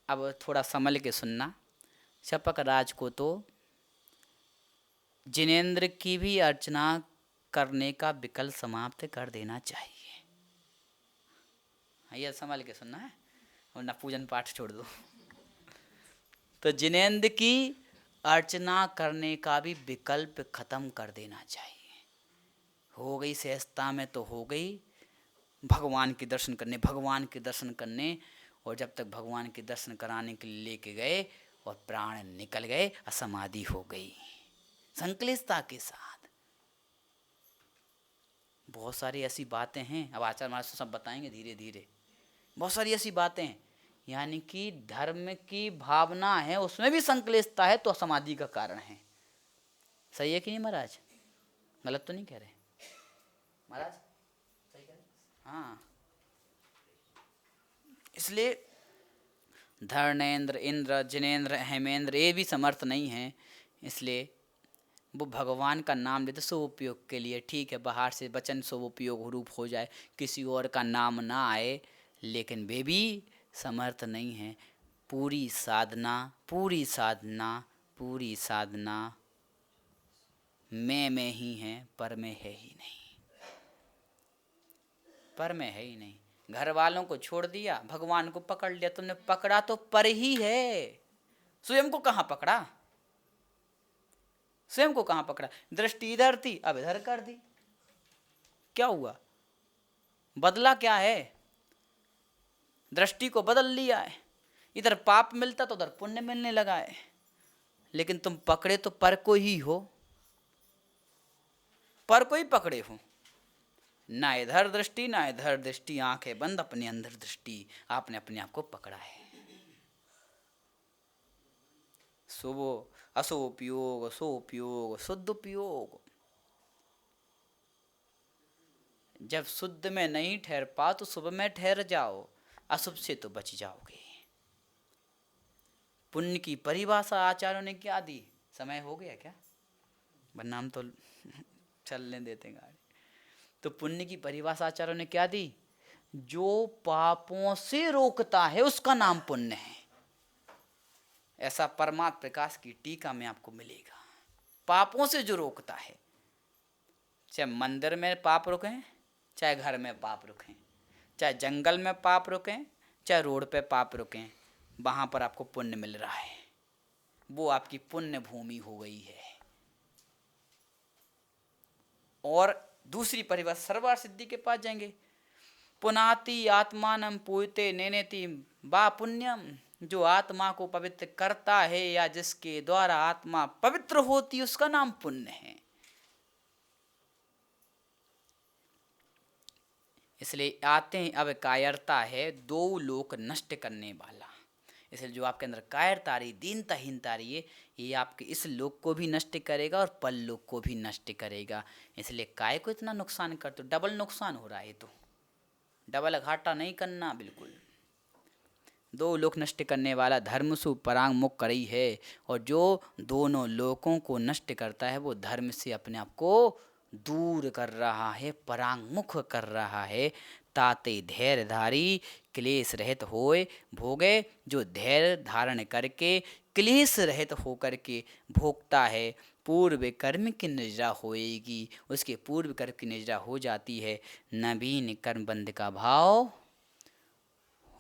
अब थोड़ा संभल के सुनना, छपक राज को तो जिनेंद्र की भी अर्चना करने का विकल्प समाप्त कर देना चाहिए। यह संभल के सुनना है वरना पूजन पाठ छोड़ दो। तो जिनेंद्र की अर्चना करने का भी विकल्प खत्म कर देना चाहिए। हो गई सहजता में तो हो गई, भगवान के दर्शन करने, भगवान के दर्शन करने, और जब तक भगवान के दर्शन कराने के लिए लेके गए और प्राण निकल गए, असमाधि हो गई संकलिष्टता के साथ। बहुत सारी ऐसी बातें हैं, अब आचार्य महाराज सब बताएंगे धीरे धीरे। बहुत सारी ऐसी बातें हैं, यानी कि धर्म की भावना है उसमें भी संकलिष्टता है, तो समाधि का कारण है। सही है कि नहीं महाराज? गलत तो नहीं कह रहे महाराज? सही कह रहे? हाँ। इसलिए धर्णेन्द्र, इंद्र, जिनेंद्र, हेमेंद्र ये भी समर्थ नहीं है। इसलिए वो भगवान का नाम लेते शुभ उपयोग के लिए, ठीक है, बाहर से वचन शुभ उपयोग रूप हो जाए, किसी और का नाम ना आए, लेकिन वे भी समर्थ नहीं है। पूरी साधना, पूरी साधना, पूरी साधना में ही है, पर में है ही नहीं, पर में है ही नहीं। घर वालों को छोड़ दिया, भगवान को पकड़ लिया, तुमने पकड़ा तो पर ही है, स्वयं को कहाँ पकड़ा? स्वयं को कहाँ पकड़ा? दृष्टि इधर थी, अब इधर कर दी, क्या हुआ? बदला क्या है? दृष्टि को बदल लिया है। इधर पाप मिलता तो उधर पुण्य मिलने लगा है, लेकिन तुम पकड़े तो पर को ही हो, पर को ही पकड़े हो। ना इधर दृष्टि ना इधर दृष्टि, आंखें बंद, अपने अंदर दृष्टि, आपने अपने आप को पकड़ा है। शुभ अशुपयोग, सोपयोग, शुद्ध उपयोग। जब शुद्ध में नहीं ठहर पाओ तो शुभ में ठहर जाओ, अशुभ से तो बच जाओगे। पुण्य की परिभाषा आचार्यों ने क्या दी? समय हो गया क्या? वरना हम तो चलने देते गाड़ी। तो पुण्य की परिभाषा आचार्यों ने क्या दी? जो पापों से रोकता है उसका नाम पुण्य है। ऐसा परमात्म प्रकाश की टीका में आपको मिलेगा। पापों से जो रोकता है, चाहे मंदिर में पाप रुकें, चाहे घर में पाप रुकें, चाहे जंगल में पाप रुकें, चाहे रोड पे पाप रुकें, वहाँ पर आपको पुण्य मिल रहा है। वो आपकी पुण्य भूमि हो गई है। और दूसरी परिभाषा सर्वार सिद्धि के पास जाएंगे। पुनाति आत्मानम पूयते नेनेति बा पुण्यम। जो आत्मा को पवित्र करता है या जिसके द्वारा आत्मा पवित्र होती, उसका नाम पुण्य है। इसलिए आते हैं, अब कायरता है दो लोक नष्ट करने वाला। इसलिए जो आपके अंदर कायरता रही, दीनता हीनता रही है, ये आपके इस लोक को भी नष्ट करेगा और पर लोक को भी नष्ट करेगा। इसलिए काय को इतना नुकसान करते हो? डबल नुकसान हो रहा है, तो डबल घाटा नहीं करना बिल्कुल। दो लोक नष्ट करने वाला धर्म सु परांग मुख करी है, और जो दोनों लोकों को नष्ट करता है वो धर्म से अपने आप को दूर कर रहा है, परांग मुख कर रहा है। ताते धैर्यधारी क्लेश रहित होए भोगे। जो धैर्य धारण करके क्लेश रहित होकर के भोगता है, पूर्व कर्म की निजरा होएगी, उसके पूर्व कर्म की निजरा हो जाती है। नवीन कर्म बंध का भाव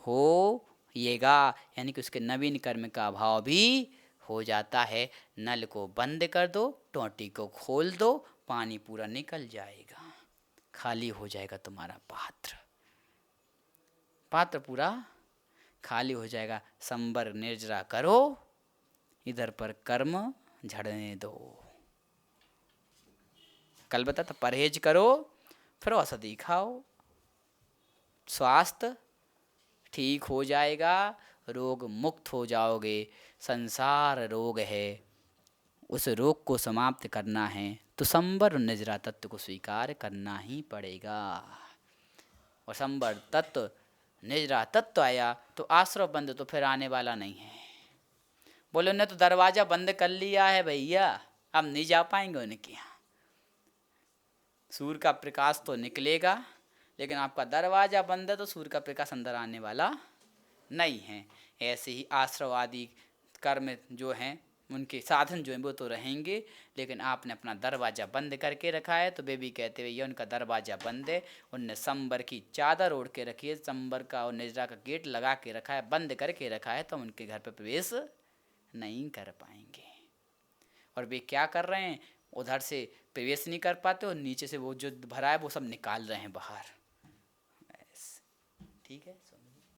हो येगा, यानी कि उसके नवीन कर्म का भाव भी हो जाता है। नल को बंद कर दो, टोंटी को खोल दो, पानी पूरा निकल जाएगा। खाली हो जाएगा तुम्हारा पात्र, पात्र पूरा खाली हो जाएगा। संबर निर्जरा करो, इधर पर कर्म झड़ने दो। कल बता था परहेज करो, फिर औषधि खाओ, स्वास्थ्य ठीक हो जाएगा, रोग मुक्त हो जाओगे। संसार रोग है, उस रोग को समाप्त करना है तो संबर निजरा तत्व को स्वीकार करना ही पड़ेगा। और संबर तत्व निजरा तत्व आया तो आश्रव बंद तो फिर आने वाला नहीं है। बोले उन्हें तो दरवाजा बंद कर लिया है भैया, अब नहीं जा पाएंगे उनके यहाँ। सूर्य का प्रकाश तो निकलेगा, लेकिन आपका दरवाजा बंद है तो सूर्य का प्रकाश अंदर आने वाला नहीं है। ऐसे ही आश्रव आदि कर्म जो हैं, उनके साधन जो हैं वो तो रहेंगे, लेकिन आपने अपना दरवाज़ा बंद करके रखा है। तो वे भी कहते भैया उनका दरवाज़ा बंद है, उनने संबर की चादर ओढ़ के रखी है, संबर का और निजरा का गेट लगा के रखा है, बंद करके रखा है, तो हम उनके घर पर प्रवेश नहीं कर पाएंगे। और वे क्या कर रहे हैं, उधर से प्रवेश नहीं कर पाते और नीचे से वो जो भरा है वो सब निकाल रहे हैं बाहर। ठीक है।